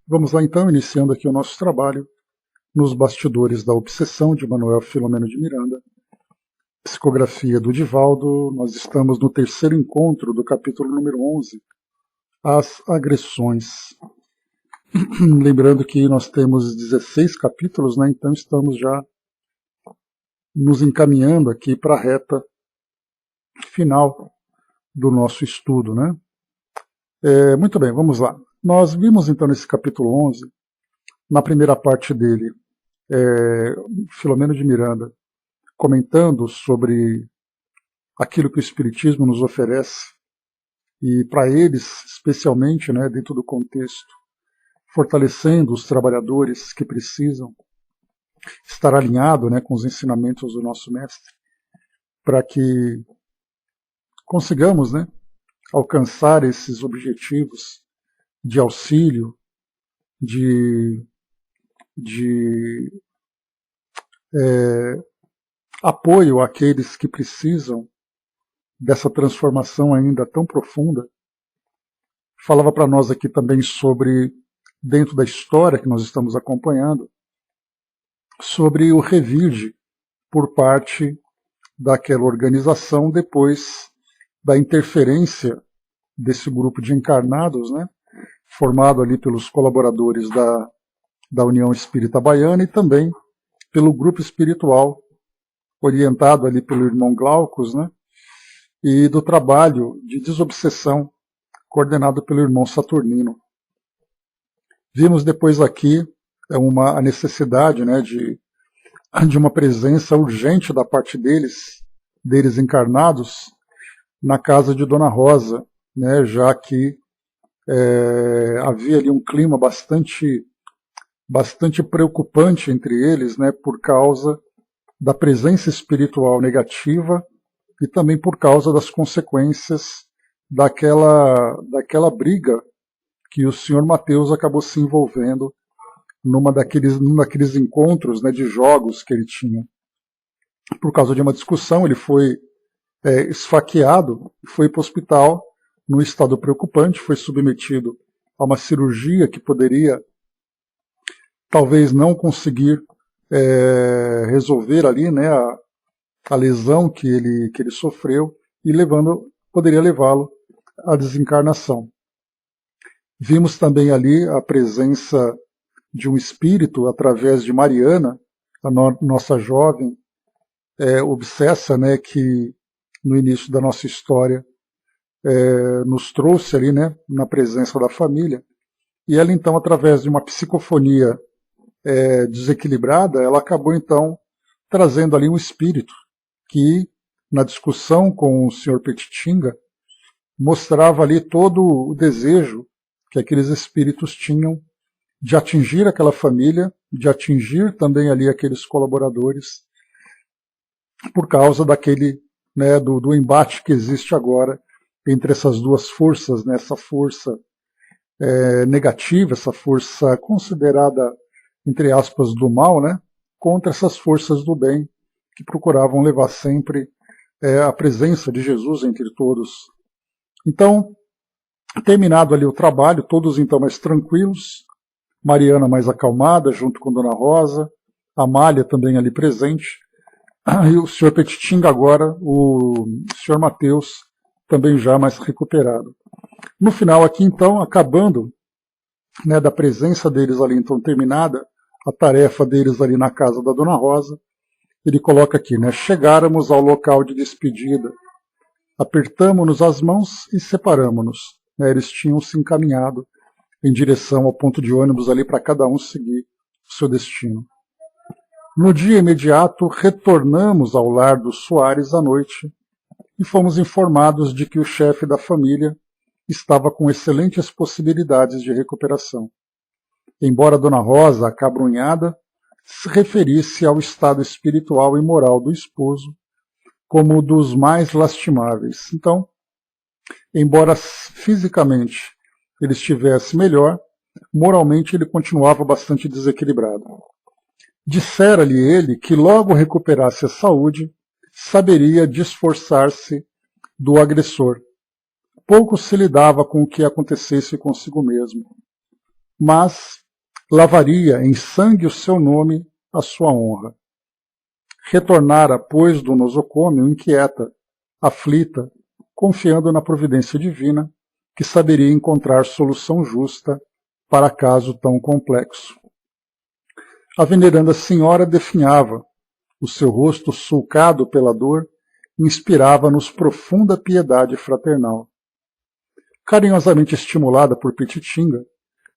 Vamos lá então, iniciando aqui o nosso trabalho nos bastidores da obsessão de Manuel Filomeno de Miranda, psicografia do Divaldo. Nós estamos no terceiro encontro do capítulo número 11, as agressões. Lembrando que nós temos 16 capítulos, né? Então estamos já nos encaminhando aqui para a reta final do nosso estudo, né? Muito bem, vamos lá. Nós vimos então nesse capítulo 11, na primeira parte dele, Filomeno de Miranda comentando sobre aquilo que o Espiritismo nos oferece, e para eles, especialmente, né, dentro do contexto, fortalecendo os trabalhadores que precisam estar alinhado, né, com os ensinamentos do nosso mestre, para que consigamos, né, alcançar esses objetivos de auxílio, de apoio àqueles que precisam dessa transformação ainda tão profunda. Falava para nós aqui também sobre, dentro da história que nós estamos acompanhando, sobre o revide por parte daquela organização depois da interferência desse grupo de encarnados, né, formado ali pelos colaboradores da União Espírita Baiana e também pelo grupo espiritual orientado ali pelo irmão Glaucus, né, e do trabalho de desobsessão coordenado pelo irmão Saturnino. Vimos depois aqui a necessidade, né, de uma presença urgente da parte deles encarnados, na casa de Dona Rosa, né, já que havia ali um clima bastante preocupante entre eles, né, por causa da presença espiritual negativa e também por causa das consequências daquela briga que o senhor Mateus acabou se envolvendo num daqueles encontros, né, de jogos que ele tinha. Por causa de uma discussão, ele foi esfaqueado, foi para o hospital num estado preocupante, foi submetido a uma cirurgia que poderia talvez não conseguir resolver ali, né, a lesão que ele sofreu e poderia levá-lo à desencarnação. Vimos também ali a presença de um espírito através de Mariana, a nossa jovem obsessa, né, que no início da nossa história nos trouxe ali, né, na presença da família, e ela então, através de uma psicofonia desequilibrada, ela acabou então trazendo ali um espírito que, na discussão com o Sr. Petitinga, mostrava ali todo o desejo que aqueles espíritos tinham de atingir aquela família, de atingir também ali aqueles colaboradores, por causa daquele, né, do embate que existe agora entre essas duas forças, né, essa força negativa, essa força considerada, entre aspas, do mal, né, contra essas forças do bem, que procuravam levar sempre a presença de Jesus entre todos. Então, terminado ali o trabalho, todos então mais tranquilos, Mariana mais acalmada, junto com Dona Rosa, Amália também ali presente, e o Sr. Petitinga agora, o Sr. Mateus, também já mais recuperado. No final aqui então, acabando, né, da presença deles ali então terminada, a tarefa deles ali na casa da Dona Rosa, ele coloca aqui, né, chegáramos ao local de despedida, apertamo-nos as mãos e separamo-nos. Né, eles tinham se encaminhado em direção ao ponto de ônibus ali para cada um seguir o seu destino. No dia imediato, retornamos ao lar dos Soares à noite e fomos informados de que o chefe da família estava com excelentes possibilidades de recuperação. Embora Dona Rosa, acabrunhada, se referisse ao estado espiritual e moral do esposo como dos mais lastimáveis. Então, embora fisicamente ele estivesse melhor, moralmente ele continuava bastante desequilibrado. Dissera-lhe ele que logo recuperasse a saúde, saberia desforçar-se do agressor. Pouco se lidava com o que acontecesse consigo mesmo. mas lavaria em sangue o seu nome, a sua honra. Retornara, pois, do nosocômio inquieta, aflita, confiando na providência divina, que saberia encontrar solução justa para caso tão complexo. A veneranda senhora definhava, o seu rosto sulcado pela dor inspirava-nos profunda piedade fraternal. Carinhosamente estimulada por Petitinga,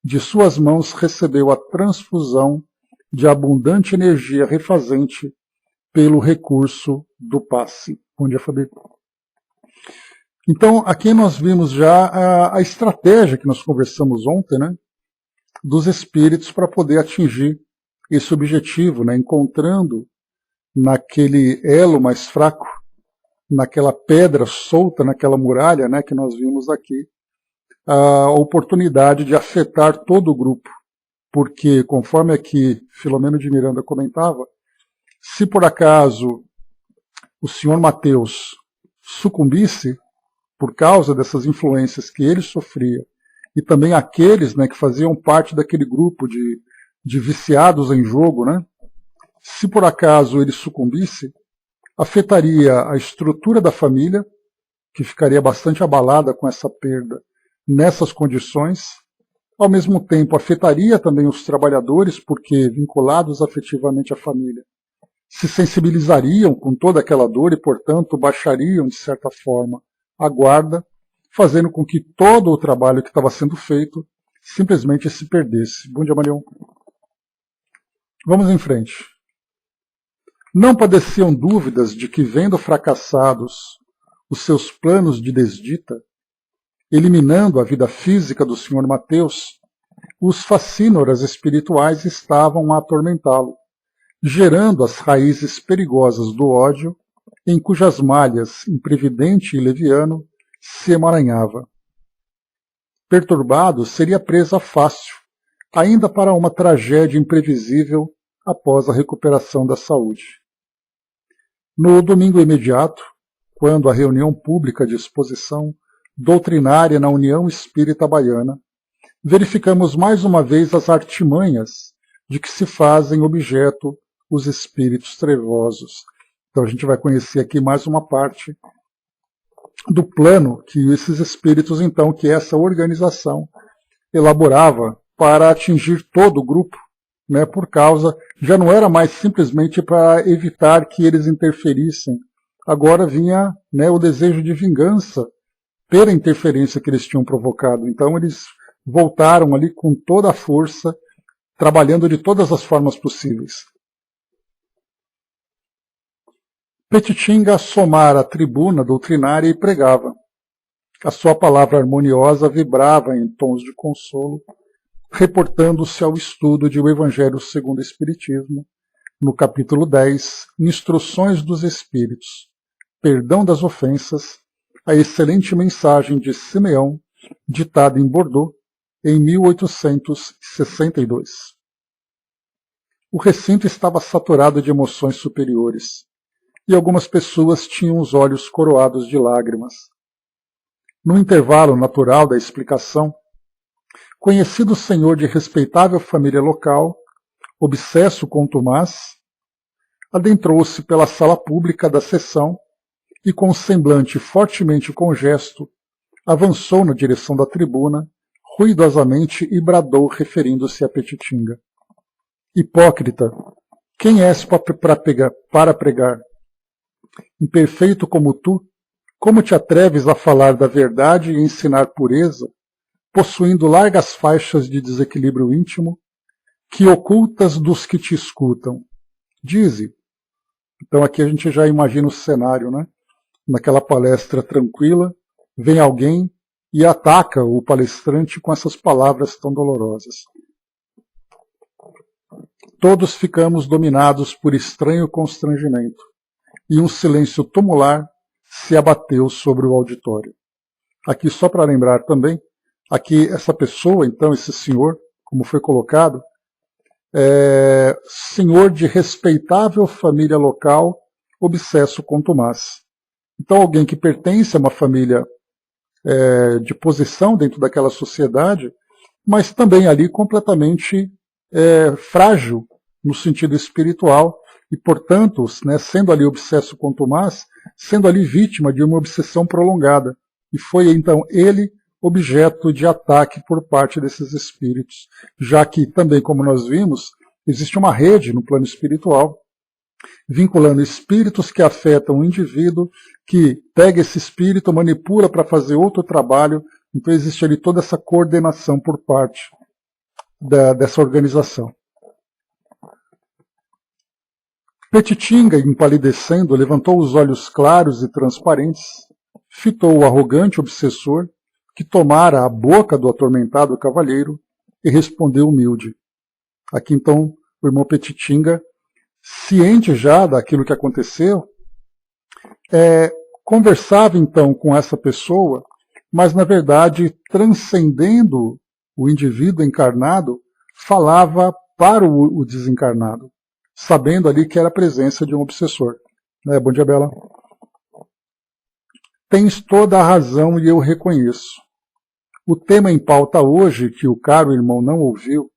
de suas mãos recebeu a transfusão de abundante energia refazente pelo recurso do passe. Bom dia, Fabi. Então, aqui nós vimos já a estratégia que nós conversamos ontem, né, dos espíritos para poder atingir esse objetivo, né, encontrando naquele elo mais fraco, naquela pedra solta, naquela muralha, né, que nós vimos aqui, a oportunidade de afetar todo o grupo. Porque, conforme aqui Filomeno de Miranda comentava, se por acaso o senhor Mateus sucumbisse por causa dessas influências que ele sofria, e também aqueles, né, que faziam parte daquele grupo de viciados em jogo, né, se por acaso ele sucumbisse, afetaria a estrutura da família, que ficaria bastante abalada com essa perda nessas condições, ao mesmo tempo afetaria também os trabalhadores, porque vinculados afetivamente à família, se sensibilizariam com toda aquela dor e, portanto, baixariam, de certa forma, a guarda, fazendo com que todo o trabalho que estava sendo feito simplesmente se perdesse. Bom dia, Marião. Vamos em frente. Não padeciam dúvidas de que, vendo fracassados os seus planos de desdita, eliminando a vida física do Sr. Mateus, os facínoras espirituais estavam a atormentá-lo, gerando as raízes perigosas do ódio, em cujas malhas imprevidente e leviano se emaranhava. Perturbado, seria presa fácil, ainda para uma tragédia imprevisível após a recuperação da saúde. No domingo imediato, quando a reunião pública de exposição doutrinária na União Espírita Baiana, verificamos mais uma vez as artimanhas de que se fazem objeto os espíritos trevosos. Então a gente vai conhecer aqui mais uma parte do plano que esses espíritos, então, que essa organização elaborava para atingir todo o grupo, né, por causa, já não era mais simplesmente para evitar que eles interferissem, agora vinha, né, o desejo de vingança pela interferência que eles tinham provocado. Então eles voltaram ali com toda a força, trabalhando de todas as formas possíveis. Petitinga assomara a tribuna doutrinária e pregava. A sua palavra harmoniosa vibrava em tons de consolo, reportando-se ao estudo de O Evangelho segundo o Espiritismo, no capítulo 10, Instruções dos Espíritos, Perdão das Ofensas, a excelente mensagem de Simeão, ditada em Bordeaux, em 1862. O recinto estava saturado de emoções superiores, e algumas pessoas tinham os olhos coroados de lágrimas. No intervalo natural da explicação, conhecido senhor de respeitável família local, obsesso contumaz, adentrou-se pela sala pública da sessão e, com um semblante fortemente congesto, avançou na direção da tribuna, ruidosamente, e bradou, referindo-se a Petitinga: Hipócrita, quem és para pregar? Imperfeito como tu, como te atreves a falar da verdade e ensinar pureza, possuindo largas faixas de desequilíbrio íntimo, que ocultas dos que te escutam? Dize. Então aqui a gente já imagina o cenário, né? Naquela palestra tranquila, vem alguém e ataca o palestrante com essas palavras tão dolorosas. Todos ficamos dominados por estranho constrangimento, e um silêncio tumular se abateu sobre o auditório. Aqui, só para lembrar também, aqui essa pessoa, então, esse senhor, como foi colocado, é senhor de respeitável família local, obsesso contumaz. Então, alguém que pertence a uma família de posição dentro daquela sociedade, mas também ali completamente frágil no sentido espiritual e, portanto, né, sendo ali obsesso contumaz, sendo ali vítima de uma obsessão prolongada. E foi então ele objeto de ataque por parte desses espíritos, já que também, como nós vimos, existe uma rede no plano espiritual vinculando espíritos que afetam o indivíduo, que pega esse espírito, manipula para fazer outro trabalho. Então existe ali toda essa coordenação por parte dessa organização. Petitinga, empalidecendo, levantou os olhos claros e transparentes, fitou o arrogante obsessor, que tomara a boca do atormentado cavalheiro, e respondeu humilde. Aqui então o irmão Petitinga, ciente já daquilo que aconteceu, conversava então com essa pessoa, mas na verdade, transcendendo o indivíduo encarnado, falava para o desencarnado, sabendo ali que era a presença de um obsessor. Bom dia, Bela. Tens toda a razão e eu reconheço. O tema em pauta hoje, que o caro irmão não ouviu,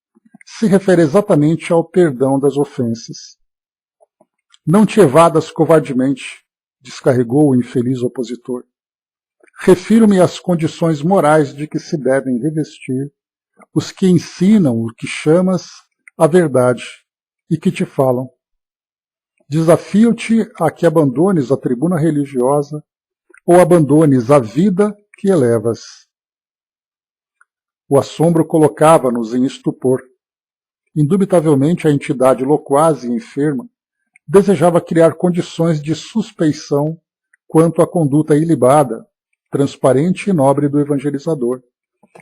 se refere exatamente ao perdão das ofensas. Não te evadas covardemente, descarregou o infeliz opositor. Refiro-me às condições morais de que se devem revestir os que ensinam o que chamas a verdade e que te falam. Desafio-te a que abandones a tribuna religiosa ou abandones a vida que elevas. O assombro colocava-nos em estupor. Indubitavelmente a entidade loquaz e enferma desejava criar condições de suspeição quanto à conduta ilibada, transparente e nobre do evangelizador,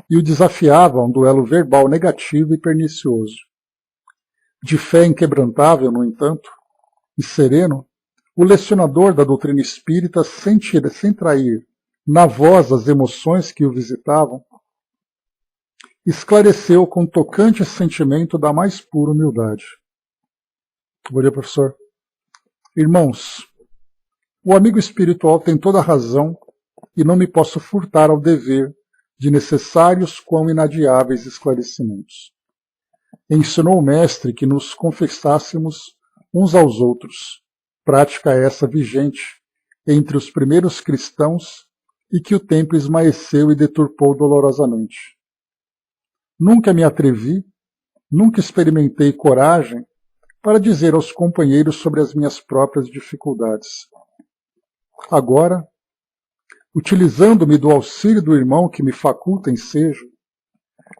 e o desafiava a um duelo verbal negativo e pernicioso. De fé inquebrantável, no entanto, e sereno, o lecionador da doutrina espírita, sem trair na voz as emoções que o visitavam, esclareceu com tocante sentimento da mais pura humildade. Bom dia, professor. Irmãos, o amigo espiritual tem toda a razão e não me posso furtar ao dever de necessários quão inadiáveis esclarecimentos. Ensinou o mestre que nos confessássemos uns aos outros, prática essa vigente entre os primeiros cristãos e que o tempo esmaeceu e deturpou dolorosamente. Nunca me atrevi, nunca experimentei coragem para dizer aos companheiros sobre as minhas próprias dificuldades. Agora, utilizando-me do auxílio do irmão que me faculta ensejo,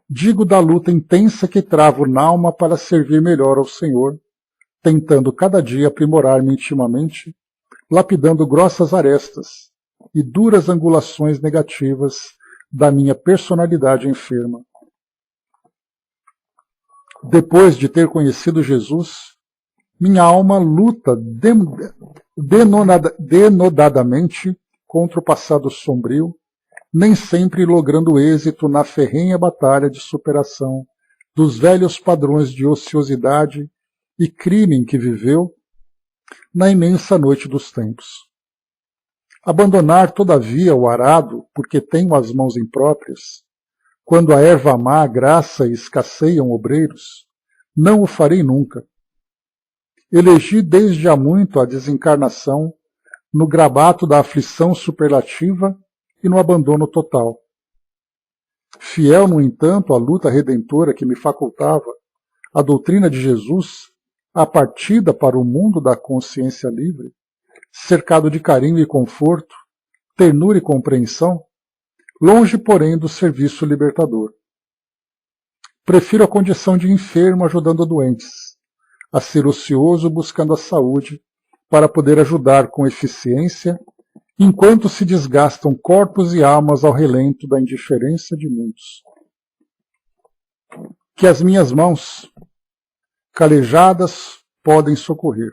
digo da luta intensa que travo n'alma para servir melhor ao Senhor, tentando cada dia aprimorar-me intimamente, lapidando grossas arestas e duras angulações negativas da minha personalidade enferma. Depois de ter conhecido Jesus, minha alma luta denodadamente contra o passado sombrio, nem sempre logrando êxito na ferrenha batalha de superação dos velhos padrões de ociosidade e crime em que viveu na imensa noite dos tempos. Abandonar, todavia, o arado, porque tenho as mãos impróprias, quando a erva má graça e escasseiam obreiros, não o farei nunca. Elegi desde há muito a desencarnação no grabato da aflição superlativa e no abandono total. Fiel, no entanto, à luta redentora que me facultava a doutrina de Jesus, a partida para o mundo da consciência livre, cercado de carinho e conforto, ternura e compreensão, longe, porém, do serviço libertador. Prefiro a condição de enfermo ajudando doentes, a ser ocioso buscando a saúde para poder ajudar com eficiência, enquanto se desgastam corpos e almas ao relento da indiferença de muitos. Que as minhas mãos, calejadas, podem socorrer.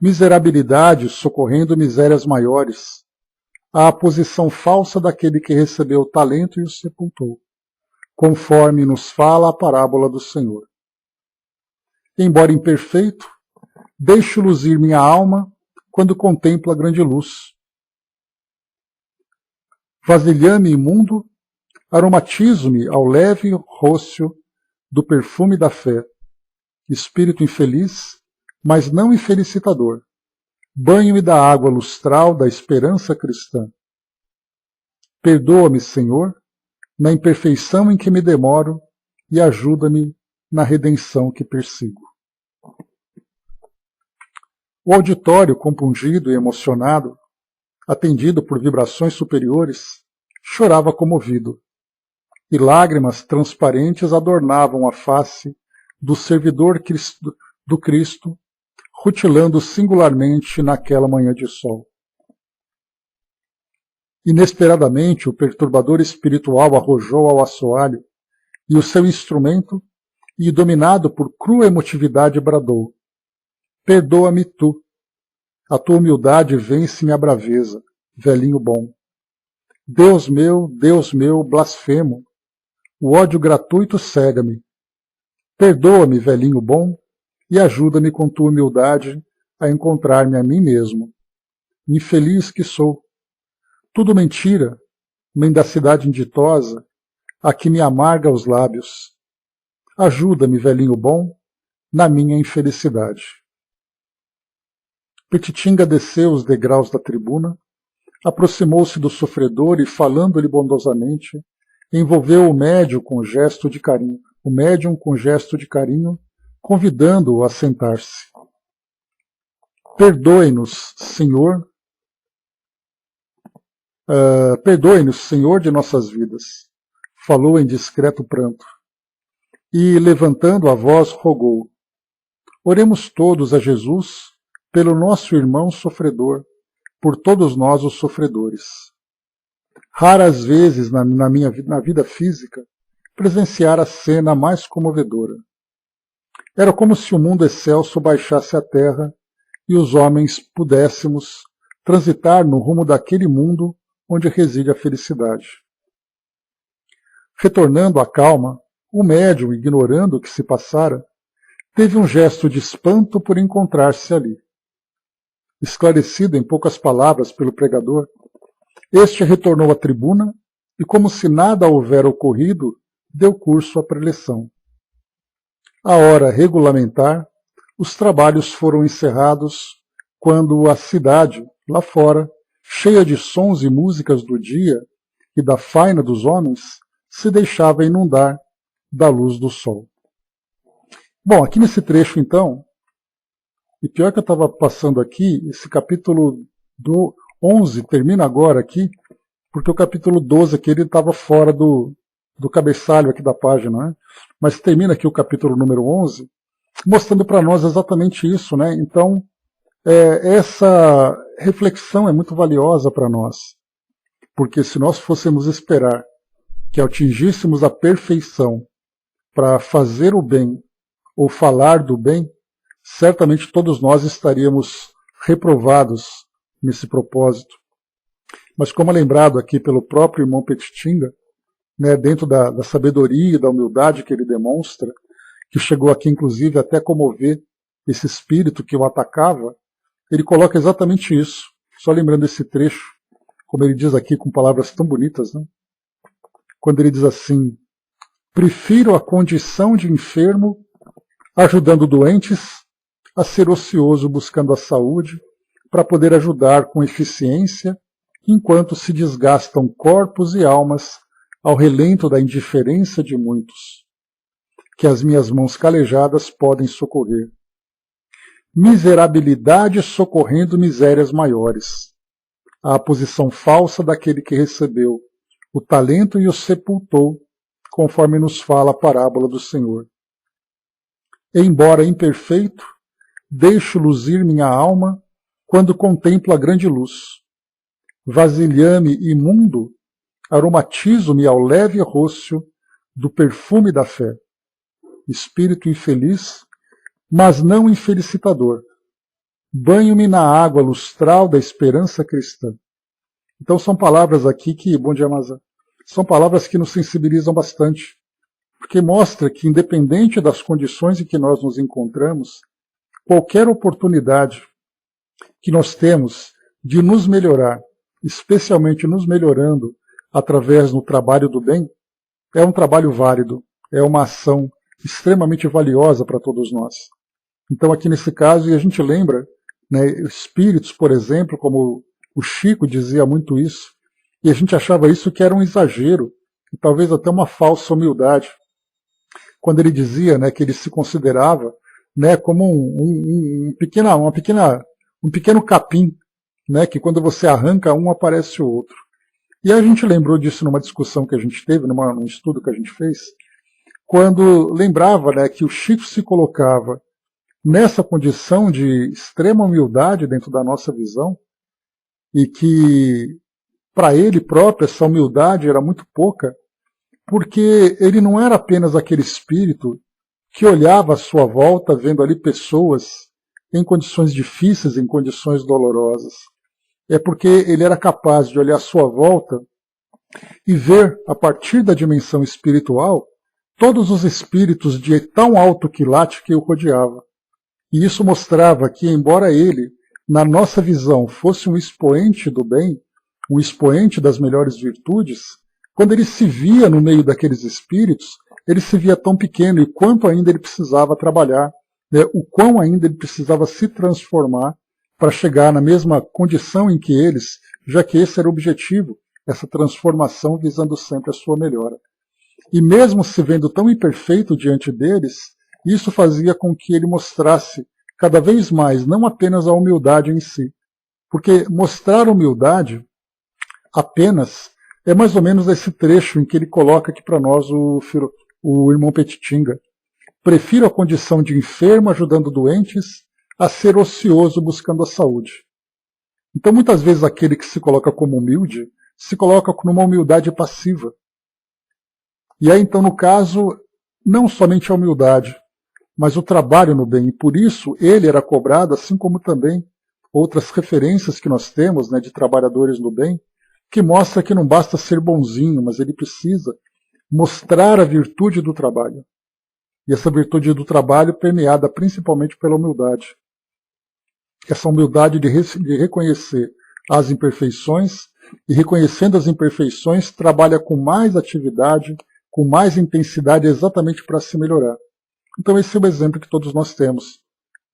Miserabilidade socorrendo misérias maiores, à posição falsa daquele que recebeu o talento e o sepultou, conforme nos fala a parábola do Senhor. Embora imperfeito, deixo luzir minha alma quando contemplo a grande luz. Vasilhame imundo, Aromatizo-me ao leve rócio do perfume da fé. Espírito infeliz, mas não infelicitador. Banho-me da água lustral da esperança cristã. Perdoa-me, Senhor, na imperfeição em que me demoro e ajuda-me na redenção que persigo. O auditório, compungido e emocionado, atendido por vibrações superiores, chorava comovido, e lágrimas transparentes adornavam a face do servidor do Cristo, rutilando singularmente naquela manhã de sol. Inesperadamente, o perturbador espiritual arrojou ao assoalho e o seu instrumento, e, dominado por crua emotividade, bradou: Perdoa-me tu. A tua humildade vence-me a braveza, velhinho bom. Deus meu, blasfemo. O ódio gratuito cega-me. Perdoa-me, velhinho bom, e ajuda-me com tua humildade a encontrar-me a mim mesmo. Infeliz que sou. Tudo mentira, mendacidade inditosa, a que me amarga os lábios. Ajuda-me, velhinho bom, na minha infelicidade. Petitinga desceu os degraus da tribuna, aproximou-se do sofredor e, falando-lhe bondosamente, envolveu o médium com gesto de carinho, convidando-o a sentar-se. Perdoe-nos, Senhor, perdoe-nos, Senhor de nossas vidas, falou em discreto pranto, e, levantando a voz, rogou: Oremos todos a Jesus pelo nosso irmão sofredor, por todos nós os sofredores. Raras vezes na vida física presenciara a cena mais comovedora. Era como se o mundo excelso baixasse à terra e os homens pudéssemos transitar no rumo daquele mundo onde reside a felicidade. Retornando à calma, o médium, ignorando o que se passara, teve um gesto de espanto por encontrar-se ali. Esclarecido em poucas palavras pelo pregador, este retornou à tribuna e, como se nada houvera ocorrido, deu curso à preleção. À hora regulamentar, os trabalhos foram encerrados quando a cidade, lá fora, cheia de sons e músicas do dia e da faina dos homens, se deixava inundar da luz do sol. Bom, aqui nesse trecho, então, e pior que eu estava passando aqui, esse capítulo do 11 termina agora aqui, porque o capítulo 12 aqui ele estava fora do cabeçalho aqui da página, né? Mas termina aqui o capítulo número 11, mostrando para nós exatamente isso, né? Então, essa reflexão é muito valiosa para nós, porque se nós fôssemos esperar que atingíssemos a perfeição para fazer o bem ou falar do bem, certamente todos nós estaríamos reprovados nesse propósito. Mas como é lembrado aqui pelo próprio irmão Petitinga, né, dentro da sabedoria e da humildade que ele demonstra, que chegou aqui inclusive até comover esse espírito que o atacava, ele coloca exatamente isso. Só lembrando esse trecho, como ele diz aqui com palavras tão bonitas, né? Quando ele diz assim: prefiro a condição de enfermo, ajudando doentes, a ser ocioso buscando a saúde, para poder ajudar com eficiência, enquanto se desgastam corpos e almas ao relento da indiferença de muitos, que as minhas mãos calejadas podem socorrer. Miserabilidade socorrendo misérias maiores. A posição falsa daquele que recebeu o talento e o sepultou, conforme nos fala a parábola do Senhor. Embora imperfeito, deixo luzir minha alma quando contemplo a grande luz. Vasilhame imundo, aromatizo-me ao leve rócio do perfume da fé. Espírito infeliz, mas não infelicitador. Banho-me na água lustral da esperança cristã. Então são palavras aqui que, bom dia, Maza, são palavras que nos sensibilizam bastante, porque mostra que, independente das condições em que nós nos encontramos, qualquer oportunidade que nós temos de nos melhorar, especialmente nos melhorando através do trabalho do bem, é um trabalho válido, é uma ação extremamente valiosa para todos nós. Então aqui nesse caso, e a gente lembra, né, espíritos, por exemplo, como o Chico dizia muito isso, e a gente achava isso que era um exagero, e talvez até uma falsa humildade, quando ele dizia, né, que ele se considerava, né, como um pequeno capim, né, que quando você arranca um aparece o outro. E a gente lembrou disso numa discussão que a gente teve, num estudo que a gente fez, quando lembrava, né, que o Chico se colocava nessa condição de extrema humildade dentro da nossa visão, e que para ele próprio essa humildade era muito pouca, porque ele não era apenas aquele espírito que olhava à sua volta vendo ali pessoas em condições difíceis, em condições dolorosas. É porque ele era capaz de olhar à sua volta e ver, a partir da dimensão espiritual, todos os espíritos de tão alto quilate que o rodeava. E isso mostrava que, embora ele, na nossa visão, fosse um expoente do bem, um expoente das melhores virtudes, quando ele se via no meio daqueles espíritos, ele se via tão pequeno e quanto ainda ele precisava trabalhar, né, o quão ainda ele precisava se transformar para chegar na mesma condição em que eles, já que esse era o objetivo, essa transformação visando sempre a sua melhora. E mesmo se vendo tão imperfeito diante deles, isso fazia com que ele mostrasse cada vez mais, não apenas a humildade em si, porque mostrar humildade apenas é mais ou menos esse trecho em que ele coloca aqui para nós o irmão Petitinga. Prefiro a condição de enfermo ajudando doentes a ser ocioso buscando a saúde. Então muitas vezes aquele que se coloca como humilde, se coloca numa humildade passiva. E aí então no caso, não somente a humildade, mas o trabalho no bem. E por isso ele era cobrado, assim como também outras referências que nós temos, né, de trabalhadores no bem, que mostra que não basta ser bonzinho, mas ele precisa mostrar a virtude do trabalho. E essa virtude do trabalho permeada principalmente pela humildade. Essa humildade de reconhecer as imperfeições, e reconhecendo as imperfeições, trabalha com mais atividade, com mais intensidade, exatamente para se melhorar. Então esse é o exemplo que todos nós temos.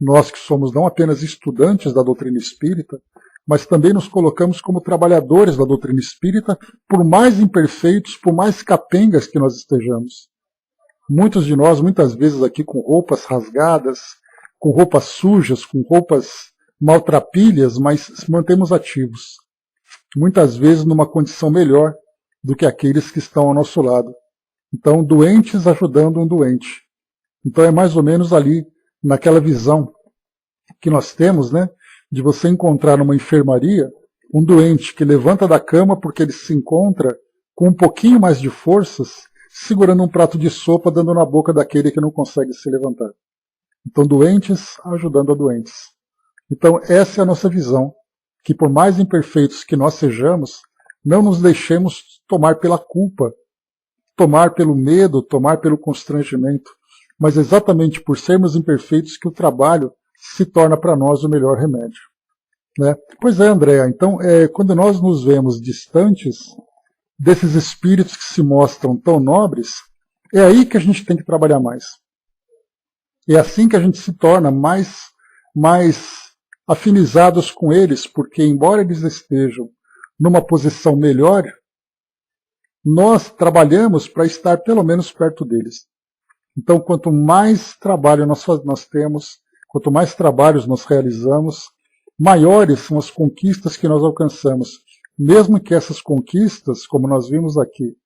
Nós que somos não apenas estudantes da doutrina espírita, mas também nos colocamos como trabalhadores da doutrina espírita, por mais imperfeitos, por mais capengas que nós estejamos. Muitos de nós, muitas vezes aqui com roupas rasgadas, com roupas sujas, com roupas maltrapilhas, mas mantemos ativos. Muitas vezes numa condição melhor do que aqueles que estão ao nosso lado. Então, doentes ajudando um doente. Então é mais ou menos ali, naquela visão que nós temos, né, de você encontrar numa enfermaria um doente que levanta da cama porque ele se encontra com um pouquinho mais de forças, segurando um prato de sopa, dando na boca daquele que não consegue se levantar. Então, doentes ajudando a doentes. Então, essa é a nossa visão, que por mais imperfeitos que nós sejamos, não nos deixemos tomar pela culpa, tomar pelo medo, tomar pelo constrangimento, mas exatamente por sermos imperfeitos que o trabalho se torna para nós o melhor remédio. Né? Pois é, Andréa, então quando nós nos vemos distantes desses espíritos que se mostram tão nobres, é aí que a gente tem que trabalhar mais. É assim que a gente se torna mais afinizados com eles, porque embora eles estejam numa posição melhor, nós trabalhamos para estar pelo menos perto deles. Então, quanto mais trabalho nós temos, quanto mais trabalhos nós realizamos, maiores são as conquistas que nós alcançamos. Mesmo que essas conquistas, como nós vimos aqui,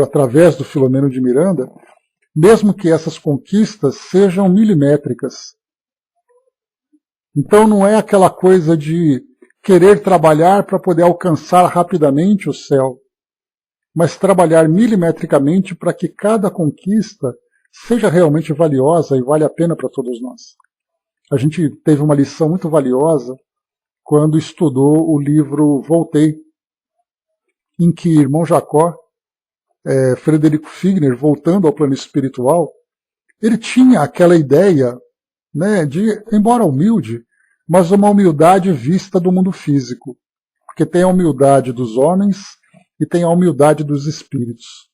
através do Filomeno de Miranda, mesmo que essas conquistas sejam milimétricas. Então não é aquela coisa de querer trabalhar para poder alcançar rapidamente o céu, mas trabalhar milimetricamente para que cada conquista seja realmente valiosa e vale a pena para todos nós. A gente teve uma lição muito valiosa quando estudou o livro Voltei, em que irmão Jacó, Frederico Figner, voltando ao plano espiritual, ele tinha aquela ideia, né, de, embora humilde, mas uma humildade vista do mundo físico. Porque tem a humildade dos homens e tem a humildade dos espíritos.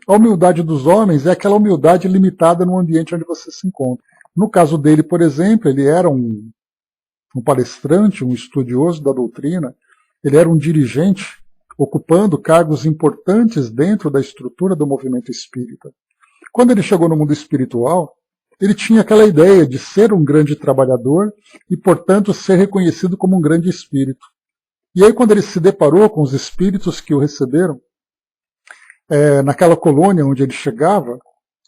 A humildade dos homens é aquela humildade limitada no ambiente onde você se encontra. No caso dele, por exemplo, ele era um palestrante, um estudioso da doutrina, ele era um dirigente, ocupando cargos importantes dentro da estrutura do movimento espírita. Quando ele chegou no mundo espiritual, ele tinha aquela ideia de ser um grande trabalhador e, portanto, ser reconhecido como um grande espírito. E aí, quando ele se deparou com os espíritos que o receberam, naquela colônia onde ele chegava,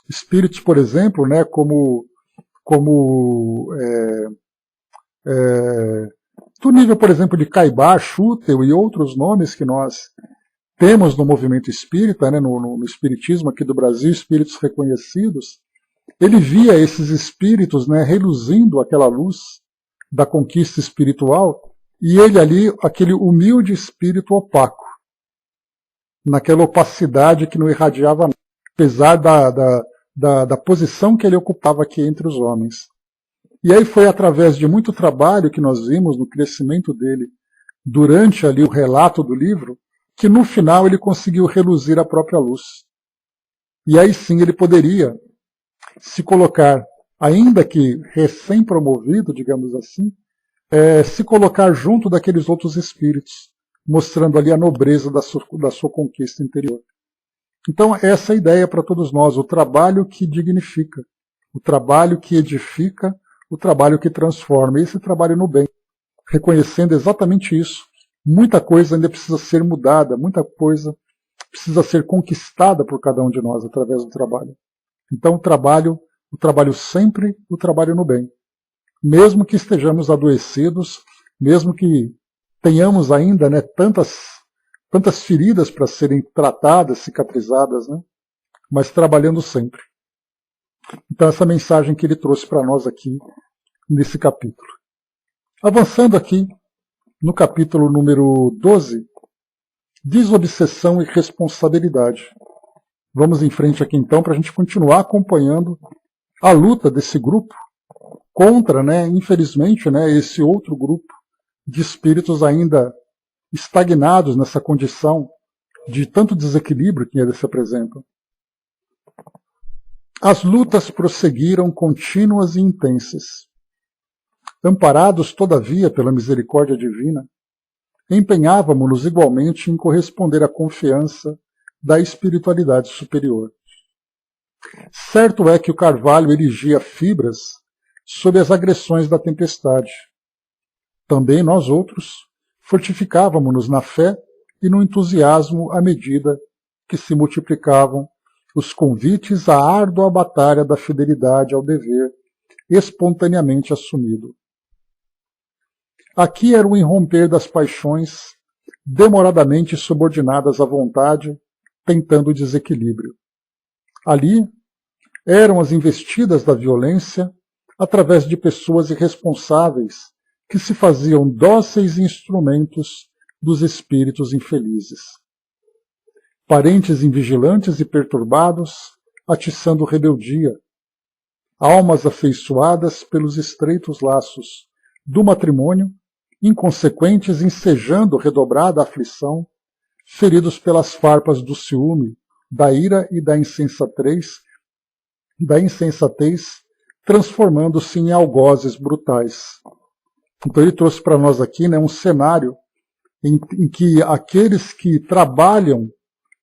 espíritos, por exemplo, né, do nível, por exemplo, de Caibá, Chútel e outros nomes que nós temos no movimento espírita, né, no espiritismo aqui do Brasil, espíritos reconhecidos, ele via esses espíritos, né, reluzindo aquela luz da conquista espiritual, e ele ali, aquele humilde espírito opaco, naquela opacidade que não irradiava nada, apesar da posição que ele ocupava aqui entre os homens. E aí foi através de muito trabalho que nós vimos no crescimento dele, durante ali o relato do livro, que no final ele conseguiu reluzir a própria luz. E aí sim ele poderia se colocar, ainda que recém-promovido, digamos assim, se colocar junto daqueles outros espíritos, mostrando ali a nobreza da sua conquista interior. Então essa é a ideia para todos nós, o trabalho que dignifica, o trabalho que edifica, o trabalho que transforma, esse trabalho no bem, reconhecendo exatamente isso. Muita coisa ainda precisa ser mudada, muita coisa precisa ser conquistada por cada um de nós através do trabalho. Então o trabalho sempre, o trabalho no bem. Mesmo que estejamos adoecidos, mesmo que tenhamos ainda, né, tantas feridas para serem tratadas, cicatrizadas, né, mas trabalhando sempre. Então essa mensagem que ele trouxe para nós aqui, nesse capítulo. Avançando aqui, no capítulo número 12, desobsessão e responsabilidade. Vamos em frente aqui então para a gente continuar acompanhando a luta desse grupo contra, né, infelizmente, né, esse outro grupo de espíritos ainda estagnados nessa condição de tanto desequilíbrio que eles se apresentam. As lutas prosseguiram contínuas e intensas. Amparados, todavia, pela misericórdia divina, empenhávamo-nos igualmente em corresponder à confiança da espiritualidade superior. Certo é que o carvalho erigia fibras sob as agressões da tempestade. Também nós outros fortificávamo-nos na fé e no entusiasmo à medida que se multiplicavam os convites à árdua batalha da fidelidade ao dever, espontaneamente assumido. Aqui era o irromper das paixões, demoradamente subordinadas à vontade, tentando o desequilíbrio. Ali eram as investidas da violência através de pessoas irresponsáveis que se faziam dóceis instrumentos dos espíritos infelizes. Parentes invigilantes e perturbados, atiçando rebeldia. Almas afeiçoadas pelos estreitos laços do matrimônio, inconsequentes ensejando redobrada aflição, feridos pelas farpas do ciúme, da ira e da insensatez, transformando-se em algozes brutais. Então ele trouxe para nós aqui, né, um cenário em que aqueles que trabalham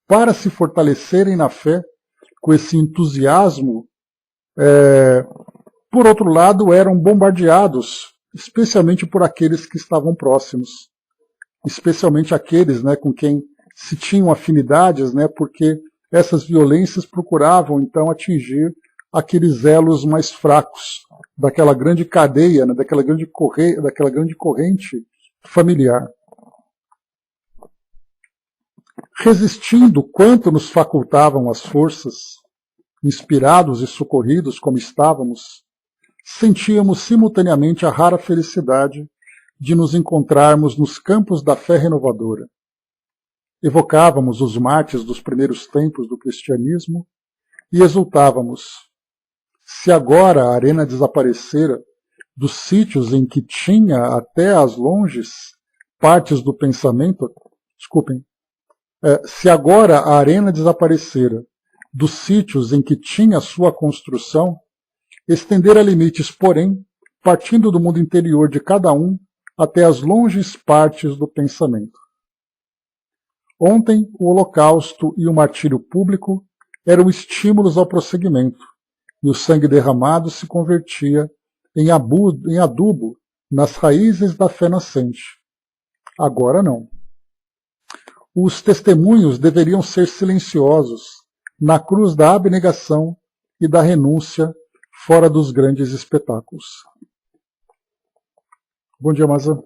para se fortalecerem na fé, com esse entusiasmo, por outro lado, eram bombardeados, especialmente por aqueles que estavam próximos, especialmente aqueles, né, com quem se tinham afinidades, né, porque essas violências procuravam então atingir aqueles elos mais fracos daquela grande cadeia, né, daquela grande corrente familiar. Resistindo quanto nos facultavam as forças, inspirados e socorridos como estávamos, sentíamos simultaneamente a rara felicidade de nos encontrarmos nos campos da fé renovadora. Evocávamos os mártires dos primeiros tempos do cristianismo e exultávamos. Se agora a arena desaparecera dos sítios em que tinha até às longes partes do pensamento, Se agora a arena desaparecera dos sítios em que tinha sua construção, estendera limites, porém, partindo do mundo interior de cada um até as longes partes do pensamento. Ontem, o holocausto e o martírio público eram estímulos ao prosseguimento, e o sangue derramado se convertia em adubo nas raízes da fé nascente. Agora não. Os testemunhos deveriam ser silenciosos na cruz da abnegação e da renúncia fora dos grandes espetáculos. Bom dia, Mazan.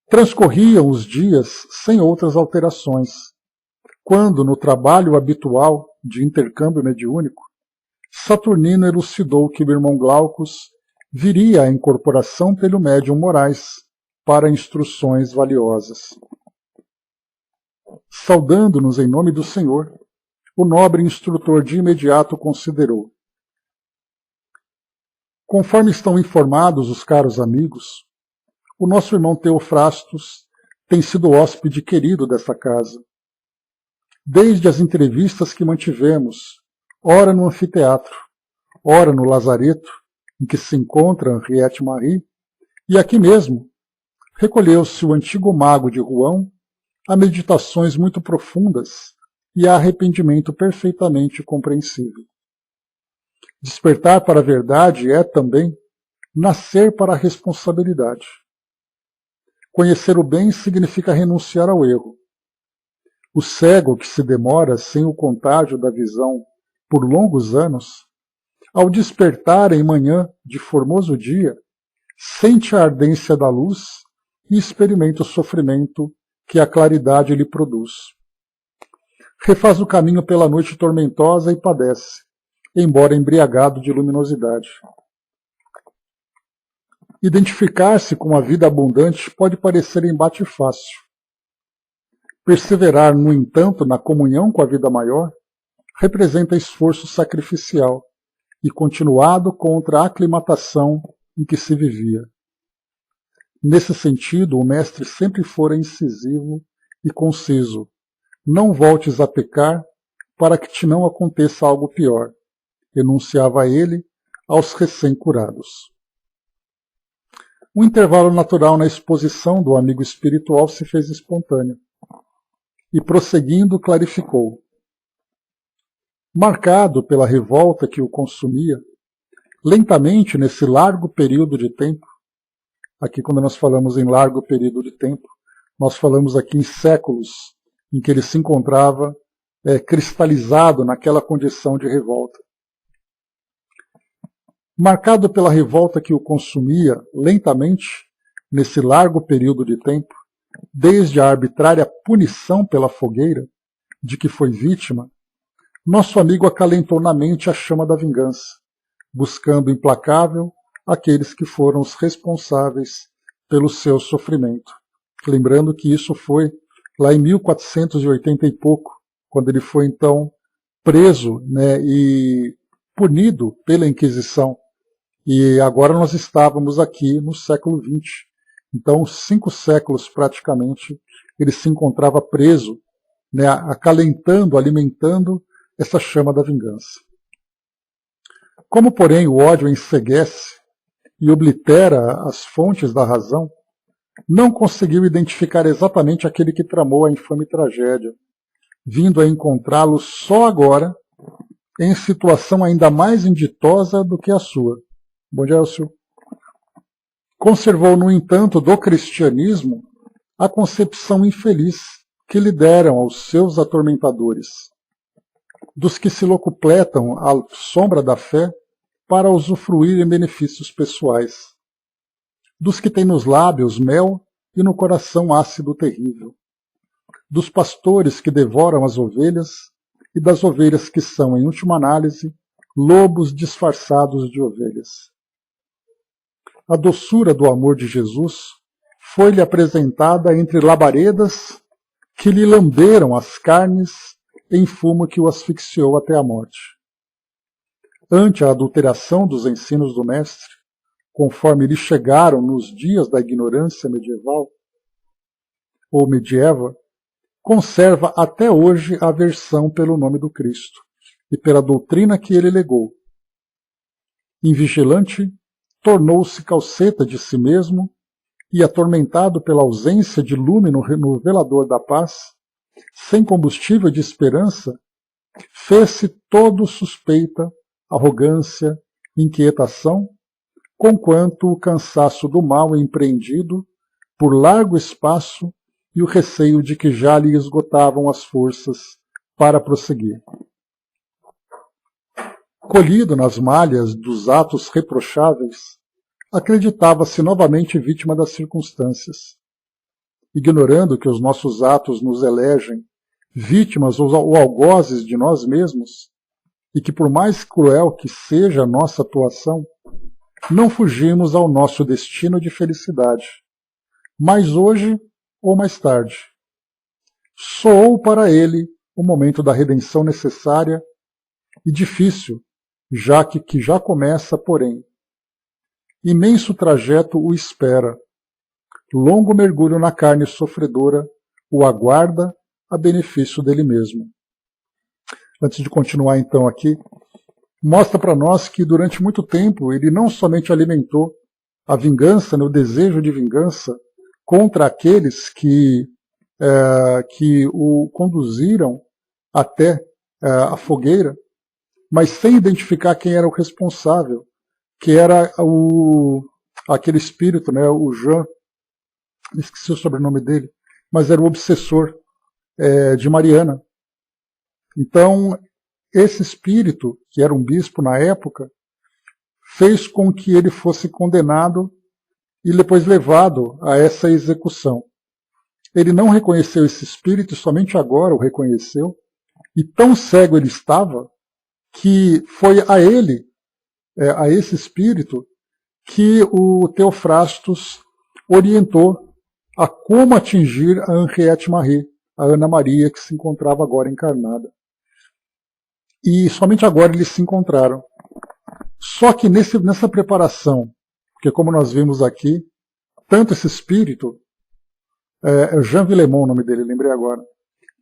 Transcorriam os dias sem outras alterações, quando, no trabalho habitual de intercâmbio mediúnico, Saturnino elucidou que o irmão Glaucus viria à incorporação pelo médium Moraes para instruções valiosas. Saudando-nos em nome do Senhor, o nobre instrutor de imediato considerou: conforme estão informados os caros amigos, o nosso irmão Teofrastos tem sido hóspede querido desta casa. Desde as entrevistas que mantivemos, ora no anfiteatro, ora no lazareto, em que se encontra Henriette Marie, e aqui mesmo, recolheu-se o antigo mago de Rouen a meditações muito profundas e a arrependimento perfeitamente compreensível. Despertar para a verdade é também nascer para a responsabilidade. Conhecer o bem significa renunciar ao erro. O cego que se demora sem o contágio da visão por longos anos, ao despertar em manhã de formoso dia, sente a ardência da luz e experimenta o sofrimento que a claridade lhe produz. Refaz o caminho pela noite tormentosa e padece, embora embriagado de luminosidade. Identificar-se com a vida abundante pode parecer embate fácil. Perseverar, no entanto, na comunhão com a vida maior representa esforço sacrificial e continuado contra a aclimatação em que se vivia. Nesse sentido, o mestre sempre fora incisivo e conciso: não voltes a pecar para que te não aconteça algo pior, enunciava ele aos recém-curados. Um intervalo natural na exposição do amigo espiritual se fez espontâneo, e prosseguindo clarificou: marcado pela revolta que o consumia, lentamente nesse largo período de tempo, aqui quando nós falamos em largo período de tempo, nós falamos aqui em séculos em que ele se encontrava cristalizado naquela condição de revolta. Marcado pela revolta que o consumia lentamente, nesse largo período de tempo, desde a arbitrária punição pela fogueira, de que foi vítima, nosso amigo acalentou na mente a chama da vingança, buscando implacável aqueles que foram os responsáveis pelo seu sofrimento. Lembrando que isso foi lá em 1480 e pouco, quando ele foi então preso, e punido pela Inquisição. E agora nós estávamos aqui no século XX. Então, 5 séculos praticamente, ele se encontrava preso, acalentando, alimentando essa chama da vingança. Como, porém, o ódio enceguece e oblitera as fontes da razão, não conseguiu identificar exatamente aquele que tramou a infame tragédia, vindo a encontrá-lo só agora, em situação ainda mais inditosa do que a sua. Bom dia, Elcio. Conservou, no entanto, do cristianismo a concepção infeliz que lhe deram aos seus atormentadores, dos que se locupletam à sombra da fé para usufruir em benefícios pessoais, dos que têm nos lábios mel e no coração ácido terrível, dos pastores que devoram as ovelhas e das ovelhas que são, em última análise, lobos disfarçados de ovelhas. A doçura do amor de Jesus foi-lhe apresentada entre labaredas que lhe lamberam as carnes em fumo que o asfixiou até a morte. Ante a adulteração dos ensinos do Mestre, conforme lhe chegaram nos dias da ignorância medieval ou medieva, conserva até hoje a aversão pelo nome do Cristo e pela doutrina que ele legou. Invigilante, tornou-se calceta de si mesmo e, atormentado pela ausência de lume no velador da paz, sem combustível de esperança, fez-se todo suspeita, arrogância, inquietação, conquanto o cansaço do mal empreendido por largo espaço e o receio de que já lhe esgotavam as forças para prosseguir. Colhido nas malhas dos atos reprocháveis, acreditava-se novamente vítima das circunstâncias. Ignorando que os nossos atos nos elegem vítimas ou algozes de nós mesmos, e que por mais cruel que seja a nossa atuação, não fugimos ao nosso destino de felicidade, mais hoje ou mais tarde. Soou para ele o momento da redenção necessária e difícil, já que já começa, porém. Imenso trajeto o espera. Longo mergulho na carne sofredora o aguarda a benefício dele mesmo. Antes de continuar então aqui, mostra para nós que durante muito tempo ele não somente alimentou a vingança, o desejo de vingança contra aqueles que o conduziram até a fogueira, mas sem identificar quem era o responsável, que era aquele espírito, né, o Jean, esqueci o sobrenome dele, mas era o obsessor de Mariana. Então, esse espírito, que era um bispo na época, fez com que ele fosse condenado e depois levado a essa execução. Ele não reconheceu esse espírito, somente agora o reconheceu, e tão cego ele estava, que foi a ele, a esse espírito, que o Theophrastus orientou a como atingir a Henriette Marie, a Ana Maria, que se encontrava agora encarnada. E somente agora eles se encontraram. Só que nessa preparação, porque como nós vimos aqui, tanto esse espírito, Jean Villemont, o nome dele, lembrei agora,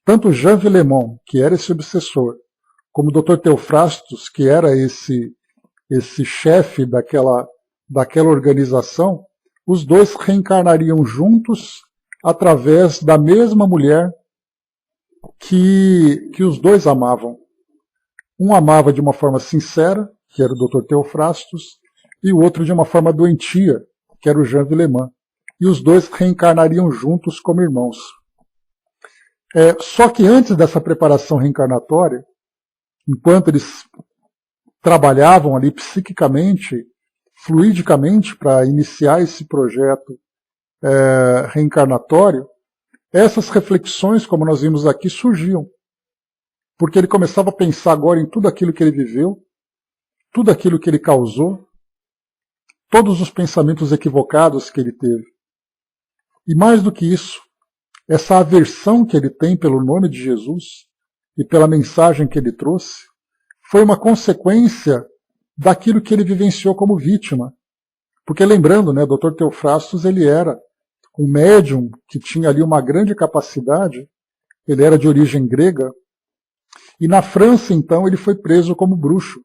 tanto Jean Villemont, que era esse obsessor, como o Dr. Theophrastus, que era esse chefe daquela organização, os dois reencarnariam juntos através da mesma mulher que os dois amavam. Um amava de uma forma sincera, que era o Dr. Theophrastus, e o outro de uma forma doentia, que era o Jean Villemont. E os dois reencarnariam juntos como irmãos. Só que antes dessa preparação reencarnatória, enquanto eles trabalhavam ali psiquicamente, fluidicamente, para iniciar esse projeto reencarnatório, essas reflexões, como nós vimos aqui, surgiam. Porque ele começava a pensar agora em tudo aquilo que ele viveu, tudo aquilo que ele causou, todos os pensamentos equivocados que ele teve. E mais do que isso, essa aversão que ele tem pelo nome de Jesus e pela mensagem que ele trouxe, foi uma consequência daquilo que ele vivenciou como vítima. Porque lembrando, né, o Dr. Theophrastus, ele era um médium que tinha ali uma grande capacidade, ele era de origem grega, e na França, então, ele foi preso como bruxo.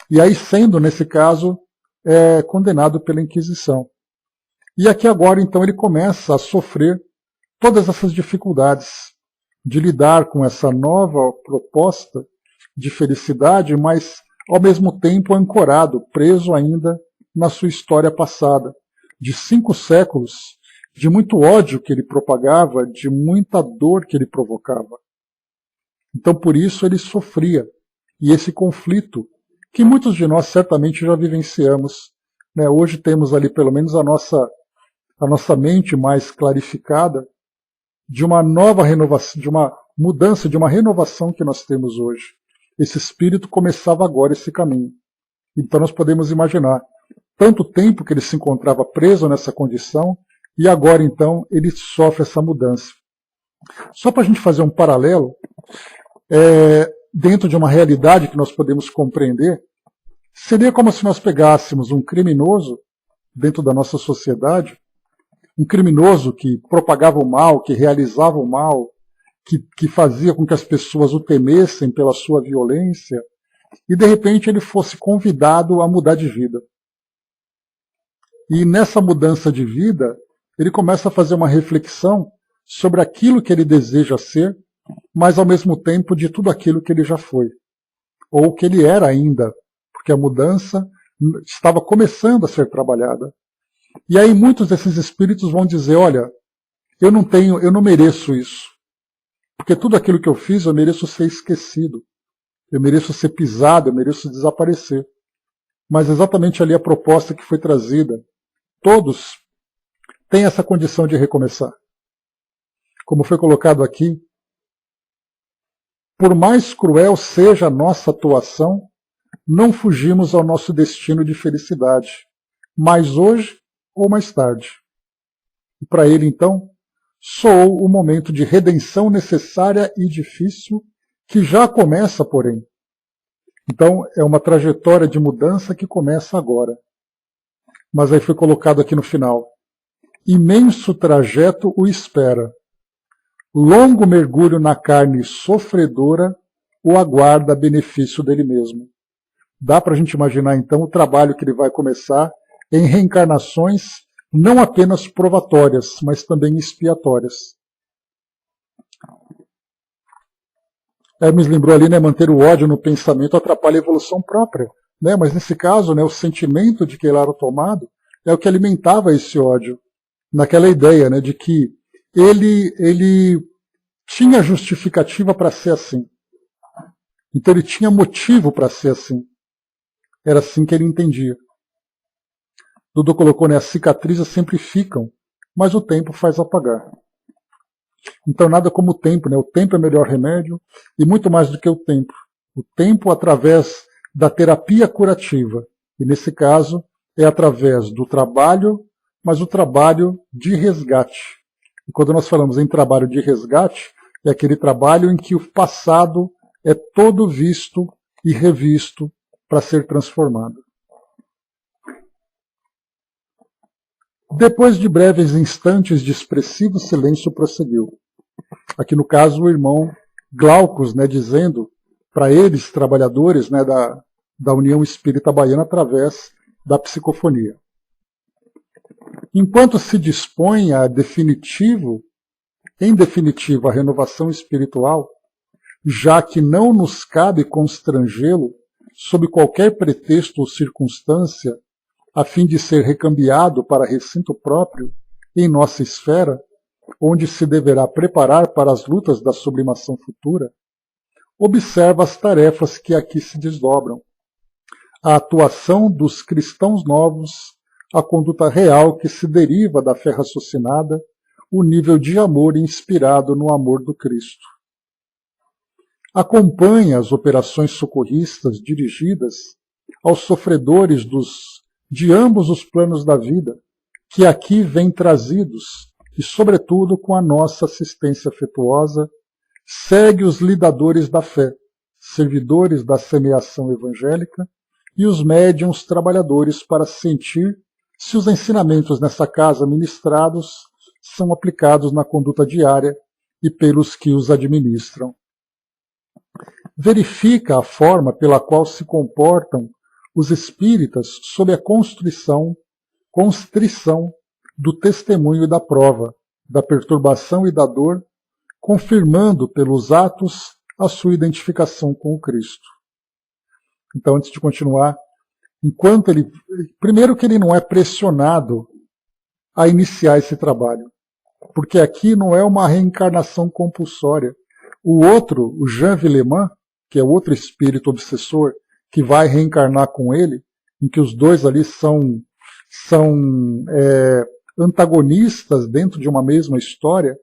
E aí, sendo, nesse caso, condenado pela Inquisição. E aqui agora, então, ele começa a sofrer todas essas dificuldades de lidar com essa nova proposta de felicidade, mas, ao mesmo tempo, ancorado, preso ainda na sua história passada, de 5 séculos, de muito ódio que ele propagava, de muita dor que ele provocava. Então, por isso, ele sofria. E esse conflito, que muitos de nós certamente já vivenciamos, né? Hoje temos ali, pelo menos, a nossa mente mais clarificada de uma nova renovação, de uma mudança, de uma renovação que nós temos hoje. Esse espírito começava agora esse caminho. Então, nós podemos imaginar tanto tempo que ele se encontrava preso nessa condição e agora, então, ele sofre essa mudança. Só para a gente fazer um paralelo, dentro de uma realidade que nós podemos compreender, seria como se nós pegássemos um criminoso dentro da nossa sociedade, um criminoso que propagava o mal, que realizava o mal, que fazia com que as pessoas o temessem pela sua violência, e de repente ele fosse convidado a mudar de vida. E nessa mudança de vida, ele começa a fazer uma reflexão sobre aquilo que ele deseja ser, mas ao mesmo tempo de tudo aquilo que ele já foi, ou que ele era ainda, porque a mudança estava começando a ser trabalhada. E aí muitos desses espíritos vão dizer, olha, eu não mereço isso, porque tudo aquilo que eu fiz eu mereço ser esquecido, eu mereço ser pisado, eu mereço desaparecer. Mas exatamente ali a proposta que foi trazida, todos têm essa condição de recomeçar. Como foi colocado aqui, por mais cruel seja a nossa atuação, não fugimos ao nosso destino de felicidade, mais hoje ou mais tarde. E para ele, então, soou o momento de redenção necessária e difícil, que já começa, porém. Então, é uma trajetória de mudança que começa agora. Mas aí foi colocado aqui no final. Imenso trajeto o espera. Longo mergulho na carne sofredora o aguarda a benefício dele mesmo. Dá para a gente imaginar, então, o trabalho que ele vai começar em reencarnações não apenas provatórias, mas também expiatórias. Hermes lembrou ali, né, manter o ódio no pensamento atrapalha a evolução própria. Né? Mas nesse caso, né, o sentimento de que ele era tomado é o que alimentava esse ódio. Naquela ideia, né, de que ele tinha justificativa para ser assim. Então ele tinha motivo para ser assim. Era assim que ele entendia. Dudu colocou, né, as cicatrizes sempre ficam, mas o tempo faz apagar. Então nada como o tempo, né? O tempo é o melhor remédio, e muito mais do que o tempo. O tempo através da terapia curativa. E nesse caso é através do trabalho, mas o trabalho de resgate. E quando nós falamos em trabalho de resgate, é aquele trabalho em que o passado é todo visto e revisto para ser transformado. Depois de breves instantes de expressivo silêncio, prosseguiu. Aqui no caso o irmão Glaucus, né, dizendo para eles, trabalhadores, né, da União Espírita Baiana, através da psicofonia. Enquanto se dispõe em definitivo, a renovação espiritual, já que não nos cabe constrangê-lo, sob qualquer pretexto ou circunstância, a fim de ser recambiado para recinto próprio em nossa esfera, onde se deverá preparar para as lutas da sublimação futura, observa as tarefas que aqui se desdobram. A atuação dos cristãos novos, a conduta real que se deriva da fé raciocinada, o nível de amor inspirado no amor do Cristo. Acompanha as operações socorristas dirigidas aos sofredores de ambos os planos da vida, que aqui vêm trazidos, e sobretudo com a nossa assistência afetuosa, segue os lidadores da fé, servidores da semeação evangélica, e os médiuns trabalhadores para sentir se os ensinamentos nessa casa ministrados são aplicados na conduta diária e pelos que os administram. Verifica a forma pela qual se comportam os espíritas sob a constrição do testemunho e da prova, da perturbação e da dor, confirmando pelos atos a sua identificação com o Cristo. Então, antes de continuar, primeiro que ele não é pressionado a iniciar esse trabalho, porque aqui não é uma reencarnação compulsória. O outro, o Jean Villemin, que é outro espírito obsessor, que vai reencarnar com ele, em que os dois ali são antagonistas dentro de uma mesma história,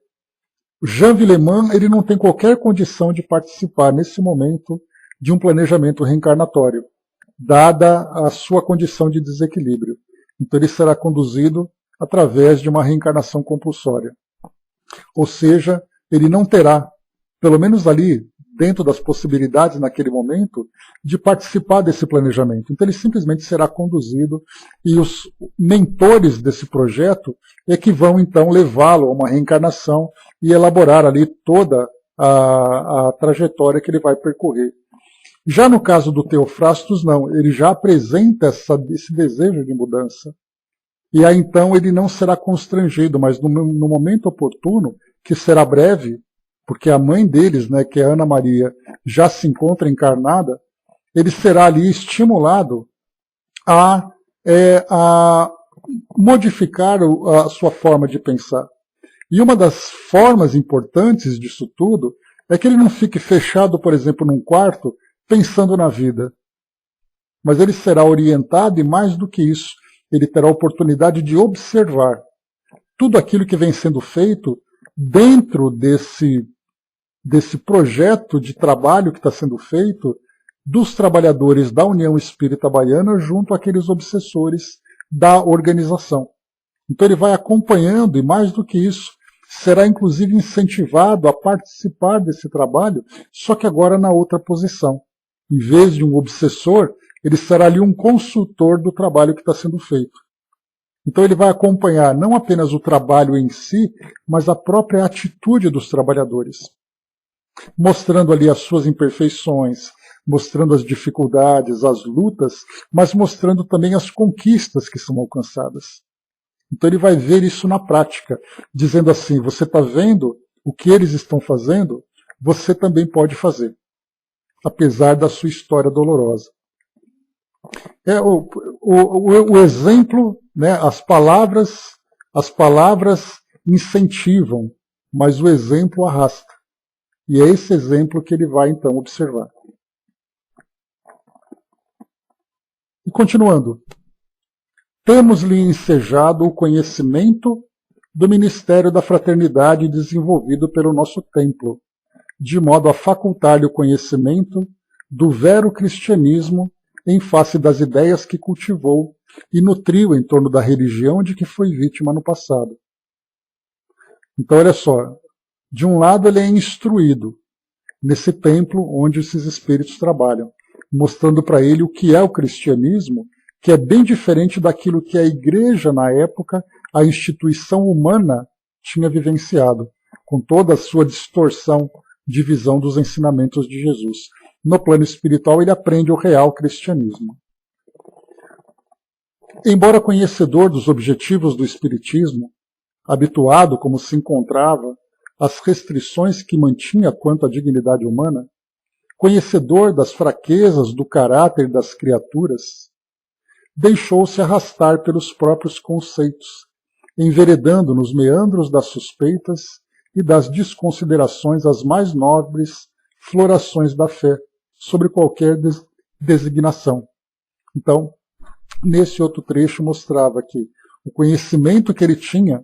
Jean Villemin ele não tem qualquer condição de participar nesse momento de um planejamento reencarnatório, dada a sua condição de desequilíbrio. Então ele será conduzido através de uma reencarnação compulsória. Ou seja, ele não terá, pelo menos ali, dentro das possibilidades naquele momento, de participar desse planejamento. Então ele simplesmente será conduzido e os mentores desse projeto é que vão então levá-lo a uma reencarnação e elaborar ali toda a trajetória que ele vai percorrer. Já no caso do Theophrastus, não, ele já apresenta esse desejo de mudança. E aí então ele não será constrangido, mas no momento oportuno, que será breve, porque a mãe deles, né, que é Ana Maria, já se encontra encarnada, ele será ali estimulado a modificar a sua forma de pensar. E uma das formas importantes disso tudo é que ele não fique fechado, por exemplo, num quarto, pensando na vida. Mas ele será orientado e, mais do que isso, ele terá a oportunidade de observar tudo aquilo que vem sendo feito dentro desse projeto de trabalho que está sendo feito dos trabalhadores da União Espírita Baiana junto àqueles obsessores da organização. Então ele vai acompanhando e, mais do que isso, será inclusive incentivado a participar desse trabalho, só que agora na outra posição. Em vez de um obsessor, ele será ali um consultor do trabalho que está sendo feito. Então ele vai acompanhar não apenas o trabalho em si, mas a própria atitude dos trabalhadores, mostrando ali as suas imperfeições, mostrando as dificuldades, as lutas, mas mostrando também as conquistas que são alcançadas. Então ele vai ver isso na prática, dizendo assim, você está vendo o que eles estão fazendo, você também pode fazer, apesar da sua história dolorosa. O exemplo, né, as palavras incentivam, mas o exemplo arrasta. E é esse exemplo que ele vai então observar. E continuando. Temos-lhe ensejado o conhecimento do ministério da fraternidade desenvolvido pelo nosso templo, de modo a facultar-lhe o conhecimento do vero cristianismo em face das ideias que cultivou e nutriu em torno da religião de que foi vítima no passado. Então, olha só, de um lado ele é instruído nesse templo onde esses espíritos trabalham, mostrando para ele o que é o cristianismo, que é bem diferente daquilo que a igreja na época, a instituição humana, tinha vivenciado, com toda a sua distorção de visão dos ensinamentos de Jesus. No plano espiritual, ele aprende o real cristianismo. Embora conhecedor dos objetivos do espiritismo, habituado como se encontrava às restrições que mantinha quanto à dignidade humana, conhecedor das fraquezas do caráter das criaturas, deixou-se arrastar pelos próprios conceitos, enveredando nos meandros das suspeitas e das desconsiderações as mais nobres florações da fé, sobre qualquer designação. Então, nesse outro trecho mostrava que o conhecimento que ele tinha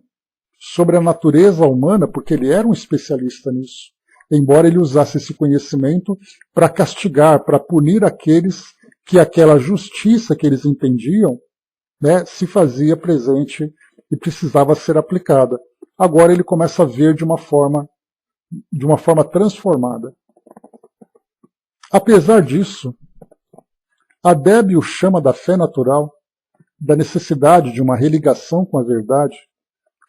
sobre a natureza humana, porque ele era um especialista nisso, embora ele usasse esse conhecimento para castigar, para punir aqueles que aquela justiça que eles entendiam, né, se fazia presente e precisava ser aplicada. Agora ele começa a ver de uma forma transformada. Apesar disso, a débil chama da fé natural, da necessidade de uma religação com a verdade,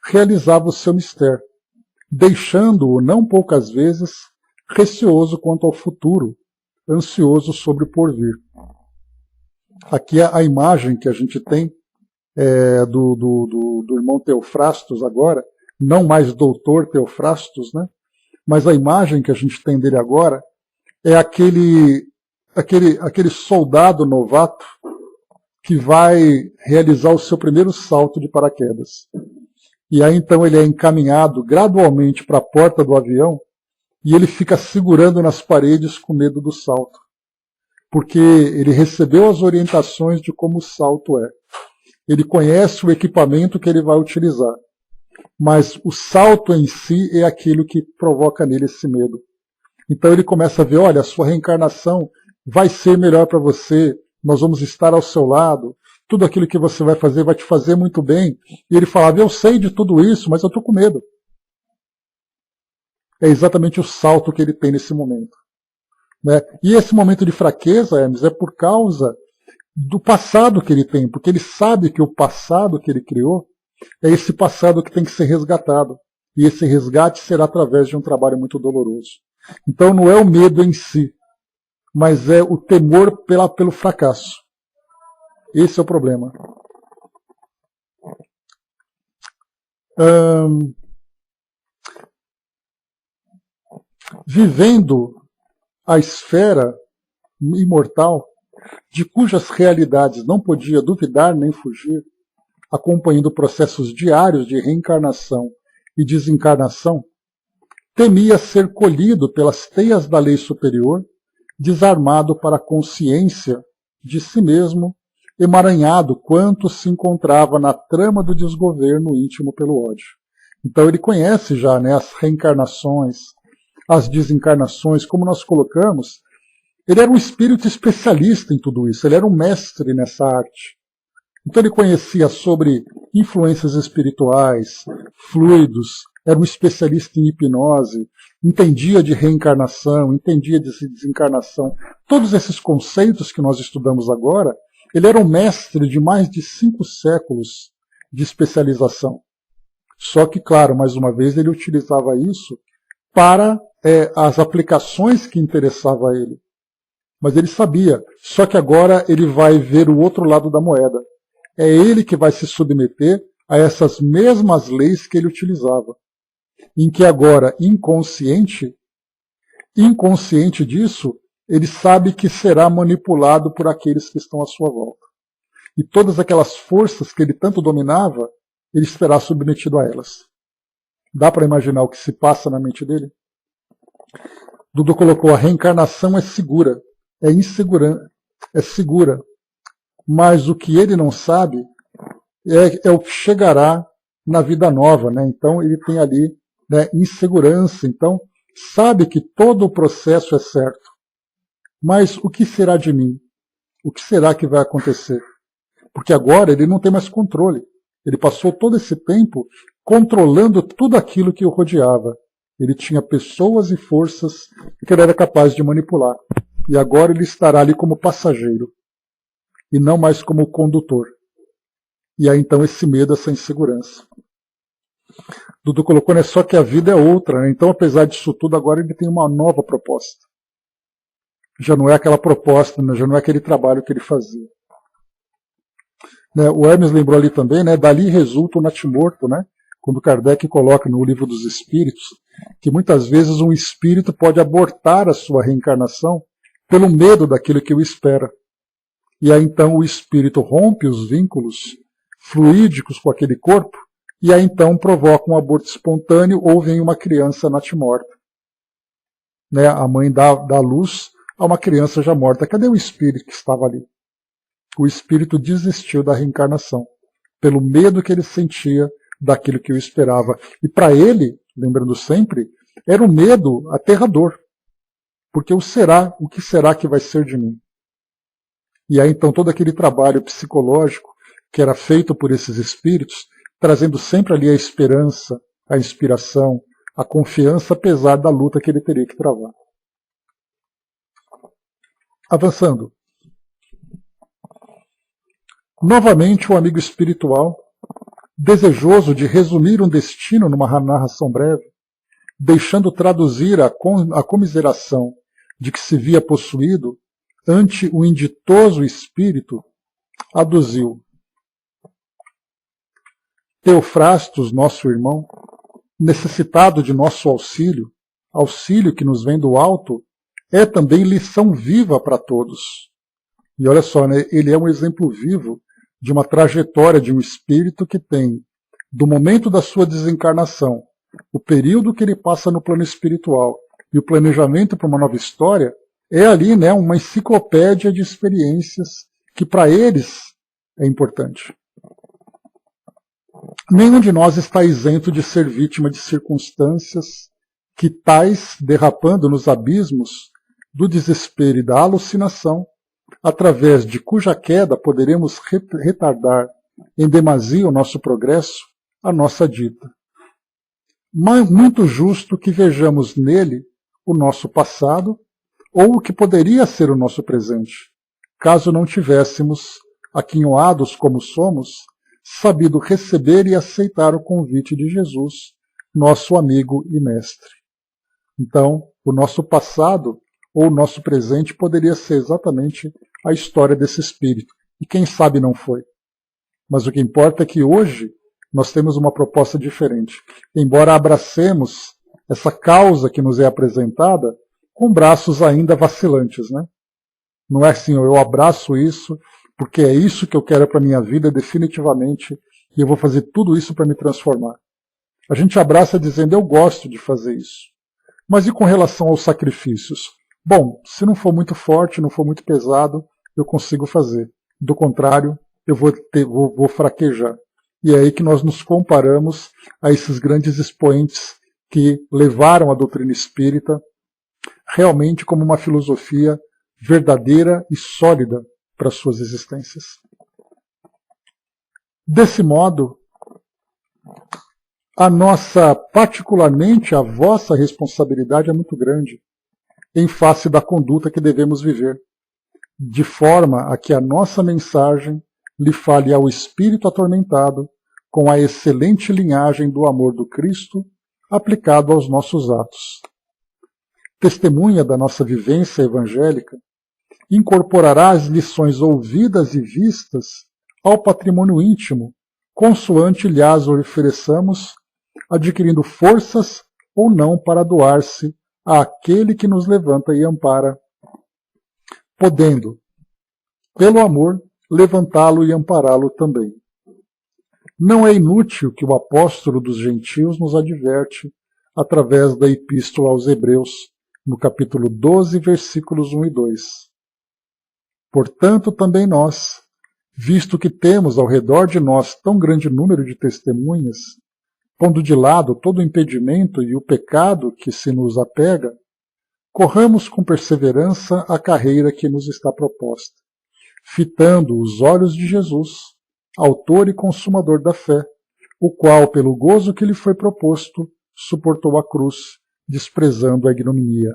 realizava o seu mistério, deixando-o não poucas vezes receoso quanto ao futuro, ansioso sobre o porvir. Aqui a imagem que a gente tem do irmão Theophrastus agora, não mais doutor Theophrastus, né? Mas a imagem que a gente tem dele agora é aquele soldado novato que vai realizar o seu primeiro salto de paraquedas. E aí então ele é encaminhado gradualmente para a porta do avião e ele fica segurando nas paredes com medo do salto. Porque ele recebeu as orientações de como o salto é. Ele conhece o equipamento que ele vai utilizar. Mas o salto em si é aquilo que provoca nele esse medo. Então ele começa a ver, olha, a sua reencarnação vai ser melhor para você, nós vamos estar ao seu lado, tudo aquilo que você vai te fazer muito bem. E ele falava, eu sei de tudo isso, mas eu estou com medo. É exatamente o salto que ele tem nesse momento. né? E esse momento de fraqueza, Hermes, é por causa do passado que ele tem, porque ele sabe que o passado que ele criou é esse passado que tem que ser resgatado. E esse resgate será através de um trabalho muito doloroso. Então não é o medo em si, mas é o temor pelo fracasso. Esse é o problema. Vivendo a esfera imortal, de cujas realidades não podia duvidar nem fugir, acompanhando processos diários de reencarnação e desencarnação, temia ser colhido pelas teias da lei superior, desarmado para a consciência de si mesmo, emaranhado quanto se encontrava na trama do desgoverno íntimo pelo ódio. Então ele conhece já, né, as reencarnações, as desencarnações, como nós colocamos. Ele era um espírito especialista em tudo isso, ele era um mestre nessa arte. Então ele conhecia sobre influências espirituais, fluidos, era um especialista em hipnose, entendia de reencarnação, entendia de desencarnação. Todos esses conceitos que nós estudamos agora, ele era um mestre de mais de 5 séculos de especialização. Só que, claro, mais uma vez, ele utilizava isso para as aplicações que interessavam a ele. Mas ele sabia, só que agora ele vai ver o outro lado da moeda. É ele que vai se submeter a essas mesmas leis que ele utilizava. Em que agora, inconsciente disso, ele sabe que será manipulado por aqueles que estão à sua volta. E todas aquelas forças que ele tanto dominava, ele será submetido a elas. Dá para imaginar o que se passa na mente dele? Dudu colocou, a reencarnação é segura, é insegura, é segura. Mas o que ele não sabe é o que chegará na vida nova, né? Então ele tem ali, né, insegurança. Então sabe que todo o processo é certo. Mas o que será de mim? O que será que vai acontecer? Porque agora ele não tem mais controle. Ele passou todo esse tempo controlando tudo aquilo que o rodeava. Ele tinha pessoas e forças que ele era capaz de manipular. E agora ele estará ali como passageiro. E não mais como condutor. E aí então esse medo, essa insegurança. Dudu colocou, né, só que a vida é outra, né? Então apesar disso tudo, agora ele tem uma nova proposta. Já não é aquela proposta, né? Já não é aquele trabalho que ele fazia. Né, o Hermes lembrou ali também, né, dali resulta o natimorto, né? Quando Kardec coloca no Livro dos Espíritos, que muitas vezes um espírito pode abortar a sua reencarnação pelo medo daquilo que o espera. E aí então o espírito rompe os vínculos fluídicos com aquele corpo, e aí então provoca um aborto espontâneo ou vem uma criança natimorta. Né, a mãe dá luz a uma criança já morta. Cadê o espírito que estava ali? O espírito desistiu da reencarnação, pelo medo que ele sentia daquilo que o esperava. E para ele, lembrando sempre, era um medo aterrador. Porque o que será que vai ser de mim? E aí então todo aquele trabalho psicológico que era feito por esses espíritos, trazendo sempre ali a esperança, a inspiração, a confiança, apesar da luta que ele teria que travar. Avançando. Novamente o amigo espiritual, desejoso de resumir um destino numa narração breve, deixando traduzir a comiseração de que se via possuído ante o inditoso espírito, aduziu. Teofrastos, nosso irmão, necessitado de nosso auxílio, auxílio que nos vem do alto, é também lição viva para todos. E olha só, né, ele é um exemplo vivo de uma trajetória de um espírito que tem, do momento da sua desencarnação, o período que ele passa no plano espiritual e o planejamento para uma nova história, é ali, né, uma enciclopédia de experiências que para eles é importante. Nenhum de nós está isento de ser vítima de circunstâncias que tais, derrapando nos abismos do desespero e da alucinação, através de cuja queda poderemos retardar em demasia o nosso progresso, a nossa dita. Mas muito justo que vejamos nele o nosso passado, ou o que poderia ser o nosso presente, caso não tivéssemos, aquinhoados como somos, sabido receber e aceitar o convite de Jesus, nosso amigo e mestre. Então, o nosso passado ou o nosso presente poderia ser exatamente a história desse espírito. E quem sabe não foi. Mas o que importa é que hoje nós temos uma proposta diferente. Embora abracemos essa causa que nos é apresentada com braços ainda vacilantes, né? Não é assim, eu abraço isso porque é isso que eu quero para a minha vida definitivamente e eu vou fazer tudo isso para me transformar. A gente abraça dizendo, eu gosto de fazer isso. Mas e com relação aos sacrifícios? Bom, se não for muito forte, não for muito pesado, eu consigo fazer. Do contrário, eu vou fraquejar. E é aí que nós nos comparamos a esses grandes expoentes que levaram a doutrina espírita realmente como uma filosofia verdadeira e sólida para suas existências. Desse modo, particularmente a vossa responsabilidade é muito grande em face da conduta que devemos viver, de forma a que a nossa mensagem lhe fale ao espírito atormentado com a excelente linhagem do amor do Cristo aplicado aos nossos atos. Testemunha da nossa vivência evangélica, incorporará as lições ouvidas e vistas ao patrimônio íntimo, consoante lhe as ofereçamos, adquirindo forças ou não para doar-se àquele que nos levanta e ampara, podendo, pelo amor, levantá-lo e ampará-lo também. Não é inútil que o apóstolo dos gentios nos adverte através da Epístola aos Hebreus, no capítulo 12, versículos 1 e 2. Portanto, também nós, visto que temos ao redor de nós tão grande número de testemunhas, pondo de lado todo o impedimento e o pecado que se nos apega, corramos com perseverança a carreira que nos está proposta, fitando os olhos de Jesus, autor e consumador da fé, o qual, pelo gozo que lhe foi proposto, suportou a cruz, desprezando a ignominia.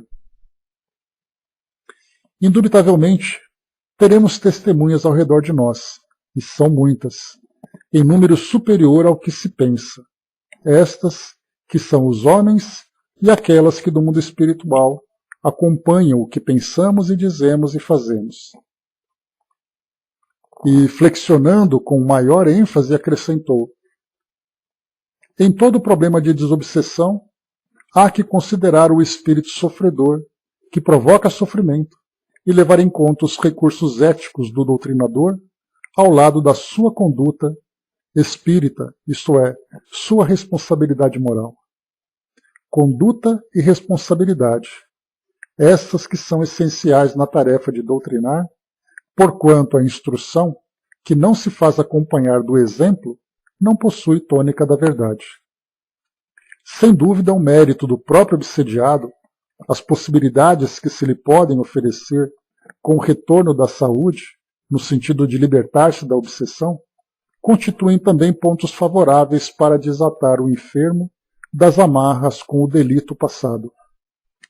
Indubitavelmente, teremos testemunhas ao redor de nós, e são muitas, em número superior ao que se pensa. Estas que são os homens e aquelas que do mundo espiritual acompanham o que pensamos e dizemos e fazemos. E, flexionando com maior ênfase, acrescentou: em todo problema de desobsessão, há que considerar o espírito sofredor, que provoca sofrimento, e levar em conta os recursos éticos do doutrinador ao lado da sua conduta espírita, isto é, sua responsabilidade moral. Conduta e responsabilidade, estas que são essenciais na tarefa de doutrinar, porquanto a instrução, que não se faz acompanhar do exemplo, não possui tônica da verdade. Sem dúvida, o mérito do próprio obsediado, as possibilidades que se lhe podem oferecer com o retorno da saúde, no sentido de libertar-se da obsessão, constituem também pontos favoráveis para desatar o enfermo das amarras com o delito passado,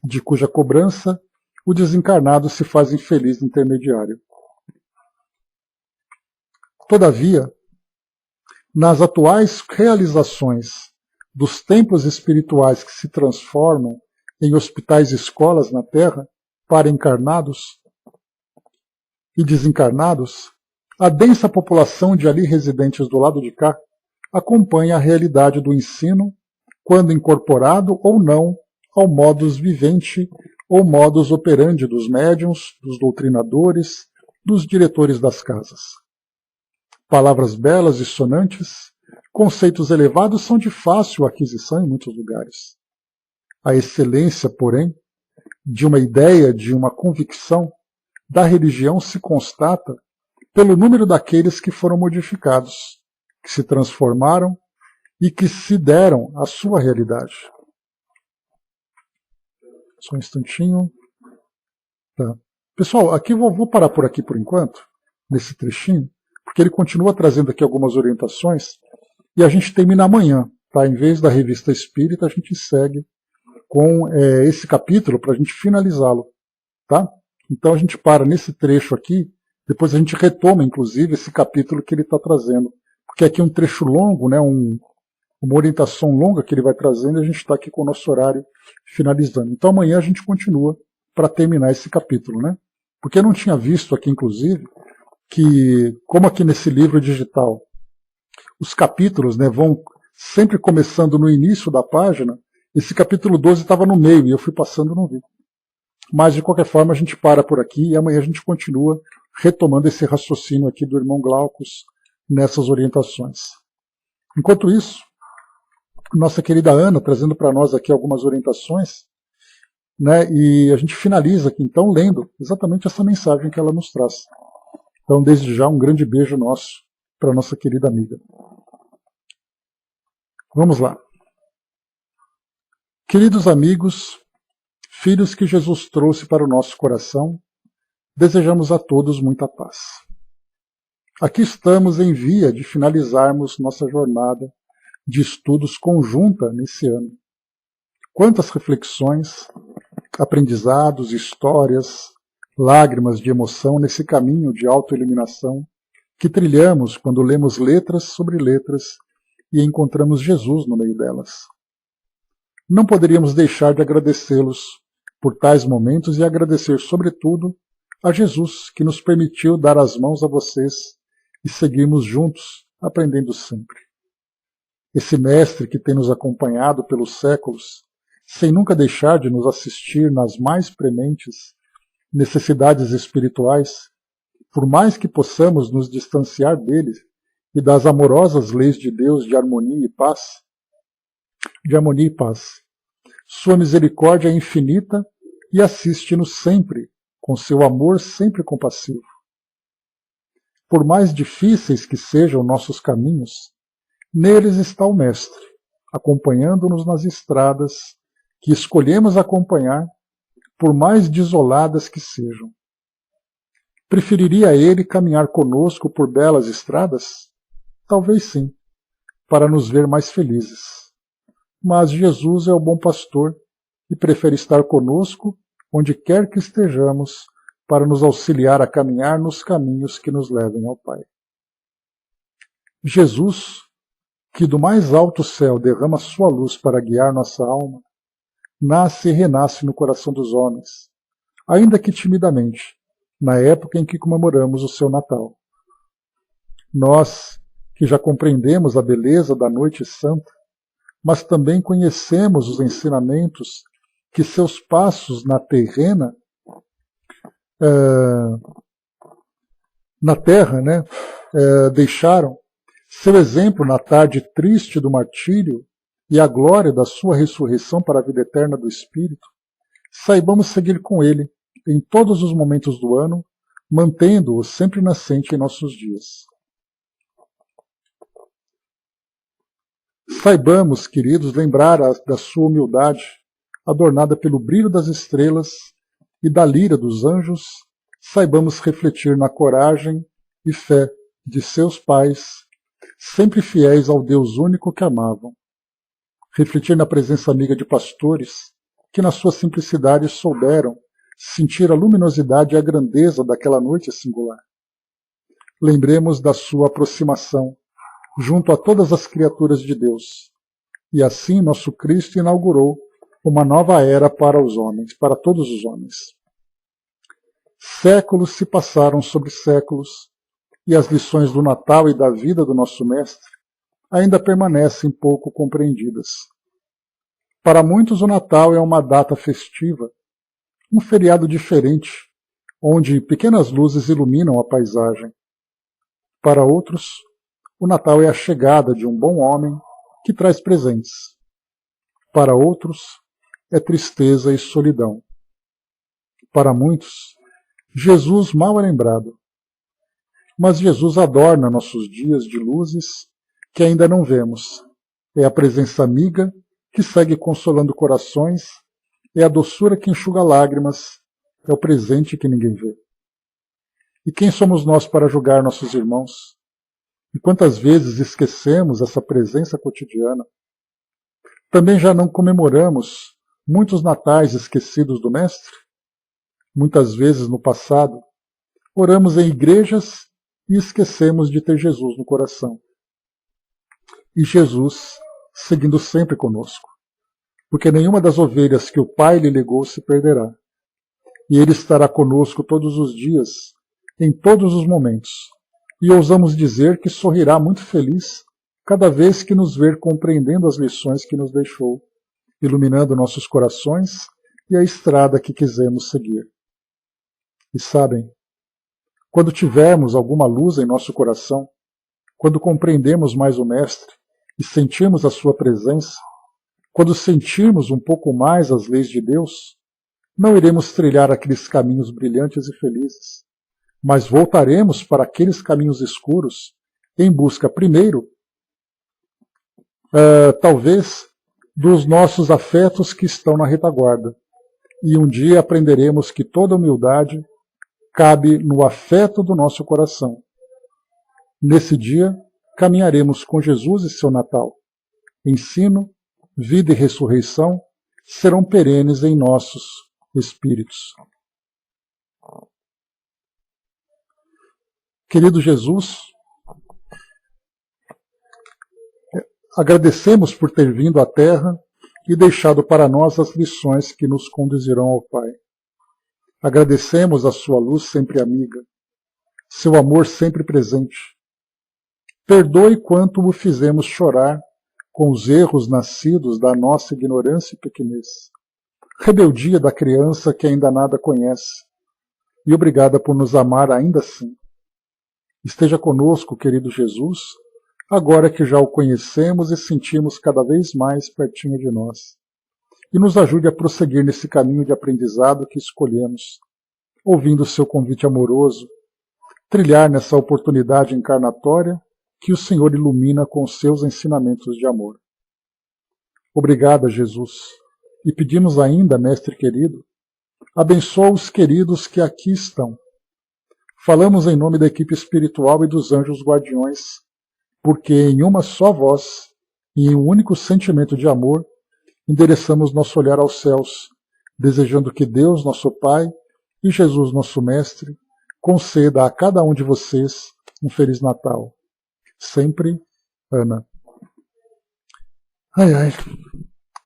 de cuja cobrança o desencarnado se faz infeliz intermediário. Todavia, nas atuais realizações dos templos espirituais que se transformam em hospitais-escolas na Terra para encarnados e desencarnados, a densa população de ali residentes do lado de cá acompanha a realidade do ensino, quando incorporado ou não ao modus vivendi ou modus operandi dos médiuns, dos doutrinadores, dos diretores das casas. Palavras belas e sonantes, conceitos elevados são de fácil aquisição em muitos lugares. A excelência, porém, de uma ideia, de uma convicção da religião se constata pelo número daqueles que foram modificados, que se transformaram e que se deram à sua realidade. Só um instantinho. Tá. Pessoal, aqui vou parar por aqui por enquanto, nesse trechinho, porque ele continua trazendo aqui algumas orientações e a gente termina amanhã. Tá? Em vez da Revista Espírita, a gente segue com esse capítulo para a gente finalizá-lo. Tá? Então a gente para nesse trecho aqui, depois a gente retoma, inclusive, esse capítulo que ele está trazendo. Porque aqui é um trecho longo, né, uma orientação longa que ele vai trazendo, e a gente está aqui com o nosso horário finalizando. Então amanhã a gente continua para terminar esse capítulo. Né? Porque eu não tinha visto aqui, inclusive, que, como aqui nesse livro digital, os capítulos, né, vão sempre começando no início da página, esse capítulo 12 estava no meio, e eu fui passando e não vi. Mas, de qualquer forma, a gente para por aqui, e amanhã a gente continua retomando esse raciocínio aqui do irmão Glaucus nessas orientações. Enquanto isso, nossa querida Ana, trazendo para nós aqui algumas orientações, né, e a gente finaliza aqui, então, lendo exatamente essa mensagem que ela nos traz. Então, desde já, um grande beijo nosso para nossa querida amiga. Vamos lá. Queridos amigos, filhos que Jesus trouxe para o nosso coração, desejamos a todos muita paz. Aqui estamos em via de finalizarmos nossa jornada de estudos conjunta nesse ano. Quantas reflexões, aprendizados, histórias, lágrimas de emoção nesse caminho de autoeliminação que trilhamos quando lemos letras sobre letras e encontramos Jesus no meio delas. Não poderíamos deixar de agradecê-los por tais momentos e agradecer, sobretudo, a Jesus, que nos permitiu dar as mãos a vocês e seguirmos juntos, aprendendo sempre. Esse mestre que tem nos acompanhado pelos séculos, sem nunca deixar de nos assistir nas mais prementes necessidades espirituais, por mais que possamos nos distanciar dele e das amorosas leis de Deus de harmonia e paz, sua misericórdia é infinita e assiste-nos sempre, com seu amor sempre compassivo. Por mais difíceis que sejam nossos caminhos, neles está o Mestre, acompanhando-nos nas estradas que escolhemos acompanhar, por mais desoladas que sejam. Preferiria ele caminhar conosco por belas estradas? Talvez sim, para nos ver mais felizes. Mas Jesus é o bom pastor e prefere estar conosco onde quer que estejamos para nos auxiliar a caminhar nos caminhos que nos levem ao Pai. Jesus, que do mais alto céu derrama sua luz para guiar nossa alma, nasce e renasce no coração dos homens, ainda que timidamente, na época em que comemoramos o seu Natal. Nós, que já compreendemos a beleza da noite santa, mas também conhecemos os ensinamentos que seus passos na terra, né, deixaram, seu exemplo na tarde triste do martírio e a glória da sua ressurreição para a vida eterna do Espírito, saibamos seguir com ele em todos os momentos do ano, mantendo-o sempre nascente em nossos dias. Saibamos, queridos, lembrar da sua humildade, adornada pelo brilho das estrelas e da lira dos anjos, saibamos refletir na coragem e fé de seus pais, sempre fiéis ao Deus único que amavam. Refletir na presença amiga de pastores, que na sua simplicidade souberam sentir a luminosidade e a grandeza daquela noite singular. Lembremos da sua aproximação junto a todas as criaturas de Deus. E assim nosso Cristo inaugurou uma nova era para os homens, para todos os homens. Séculos se passaram sobre séculos, e as lições do Natal e da vida do nosso Mestre ainda permanecem pouco compreendidas. Para muitos o Natal é uma data festiva, um feriado diferente, onde pequenas luzes iluminam a paisagem. Para outros, o Natal é a chegada de um bom homem que traz presentes. Para outros, é tristeza e solidão. Para muitos, Jesus mal é lembrado. Mas Jesus adorna nossos dias de luzes que ainda não vemos. É a presença amiga que segue consolando corações, é a doçura que enxuga lágrimas, é o presente que ninguém vê. E quem somos nós para julgar nossos irmãos? E quantas vezes esquecemos essa presença cotidiana? Também já não comemoramos muitos natais esquecidos do Mestre? muitas vezes no passado, oramos em igrejas e esquecemos de ter Jesus no coração. E Jesus seguindo sempre conosco, porque nenhuma das ovelhas que o Pai lhe legou se perderá. E Ele estará conosco todos os dias, em todos os momentos. E ousamos dizer que sorrirá muito feliz cada vez que nos ver compreendendo as lições que nos deixou, iluminando nossos corações e a estrada que quisemos seguir. E sabem, quando tivermos alguma luz em nosso coração, quando compreendemos mais o Mestre e sentirmos a sua presença, quando sentirmos um pouco mais as leis de Deus, não iremos trilhar aqueles caminhos brilhantes e felizes, mas voltaremos para aqueles caminhos escuros em busca, primeiro, talvez, dos nossos afetos que estão na retaguarda. E um dia aprenderemos que toda humildade cabe no afeto do nosso coração. Nesse dia, caminharemos com Jesus e seu Natal. Ensino, vida e ressurreição serão perenes em nossos espíritos. Querido Jesus, agradecemos por ter vindo à Terra e deixado para nós as lições que nos conduzirão ao Pai. Agradecemos a sua luz sempre amiga, seu amor sempre presente. Perdoe quanto o fizemos chorar com os erros nascidos da nossa ignorância e pequenez, rebeldia da criança que ainda nada conhece, e obrigada por nos amar ainda assim. Esteja conosco, querido Jesus, agora que já o conhecemos e sentimos cada vez mais pertinho de nós. E nos ajude a prosseguir nesse caminho de aprendizado que escolhemos, ouvindo o seu convite amoroso, trilhar nessa oportunidade encarnatória que o Senhor ilumina com os seus ensinamentos de amor. Obrigada, Jesus. E pedimos ainda, Mestre querido, abençoa os queridos que aqui estão. Falamos em nome da equipe espiritual e dos anjos guardiões, porque em uma só voz e em um único sentimento de amor, endereçamos nosso olhar aos céus, desejando que Deus, nosso Pai, e Jesus, nosso Mestre, conceda a cada um de vocês um Feliz Natal. Sempre, Ana. Ai, ai.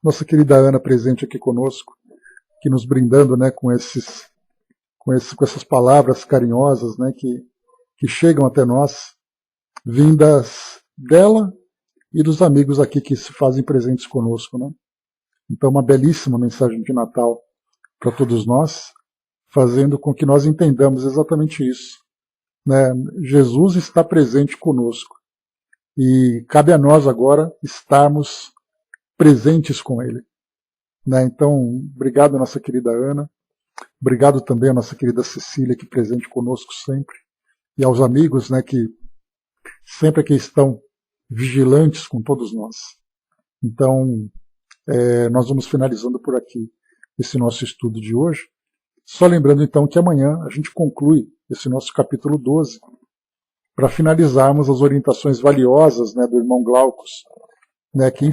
Nossa querida Ana presente aqui conosco, que nos brindando, né, com essas palavras carinhosas, né, que chegam até nós, vindas dela e dos amigos aqui que se fazem presentes conosco, né? Então, uma belíssima mensagem de Natal para todos nós, fazendo com que nós entendamos exatamente isso, né? Jesus está presente conosco e cabe a nós agora estarmos presentes com Ele, né? Então, obrigado, nossa querida Ana, obrigado também a nossa querida Cecília, que presente conosco sempre, e aos amigos, né, que sempre aqui estão vigilantes com todos nós. Então, nós vamos finalizando por aqui esse nosso estudo de hoje. Só lembrando então que amanhã a gente conclui esse nosso capítulo 12 para finalizarmos as orientações valiosas, né, do irmão Glaucus, né, que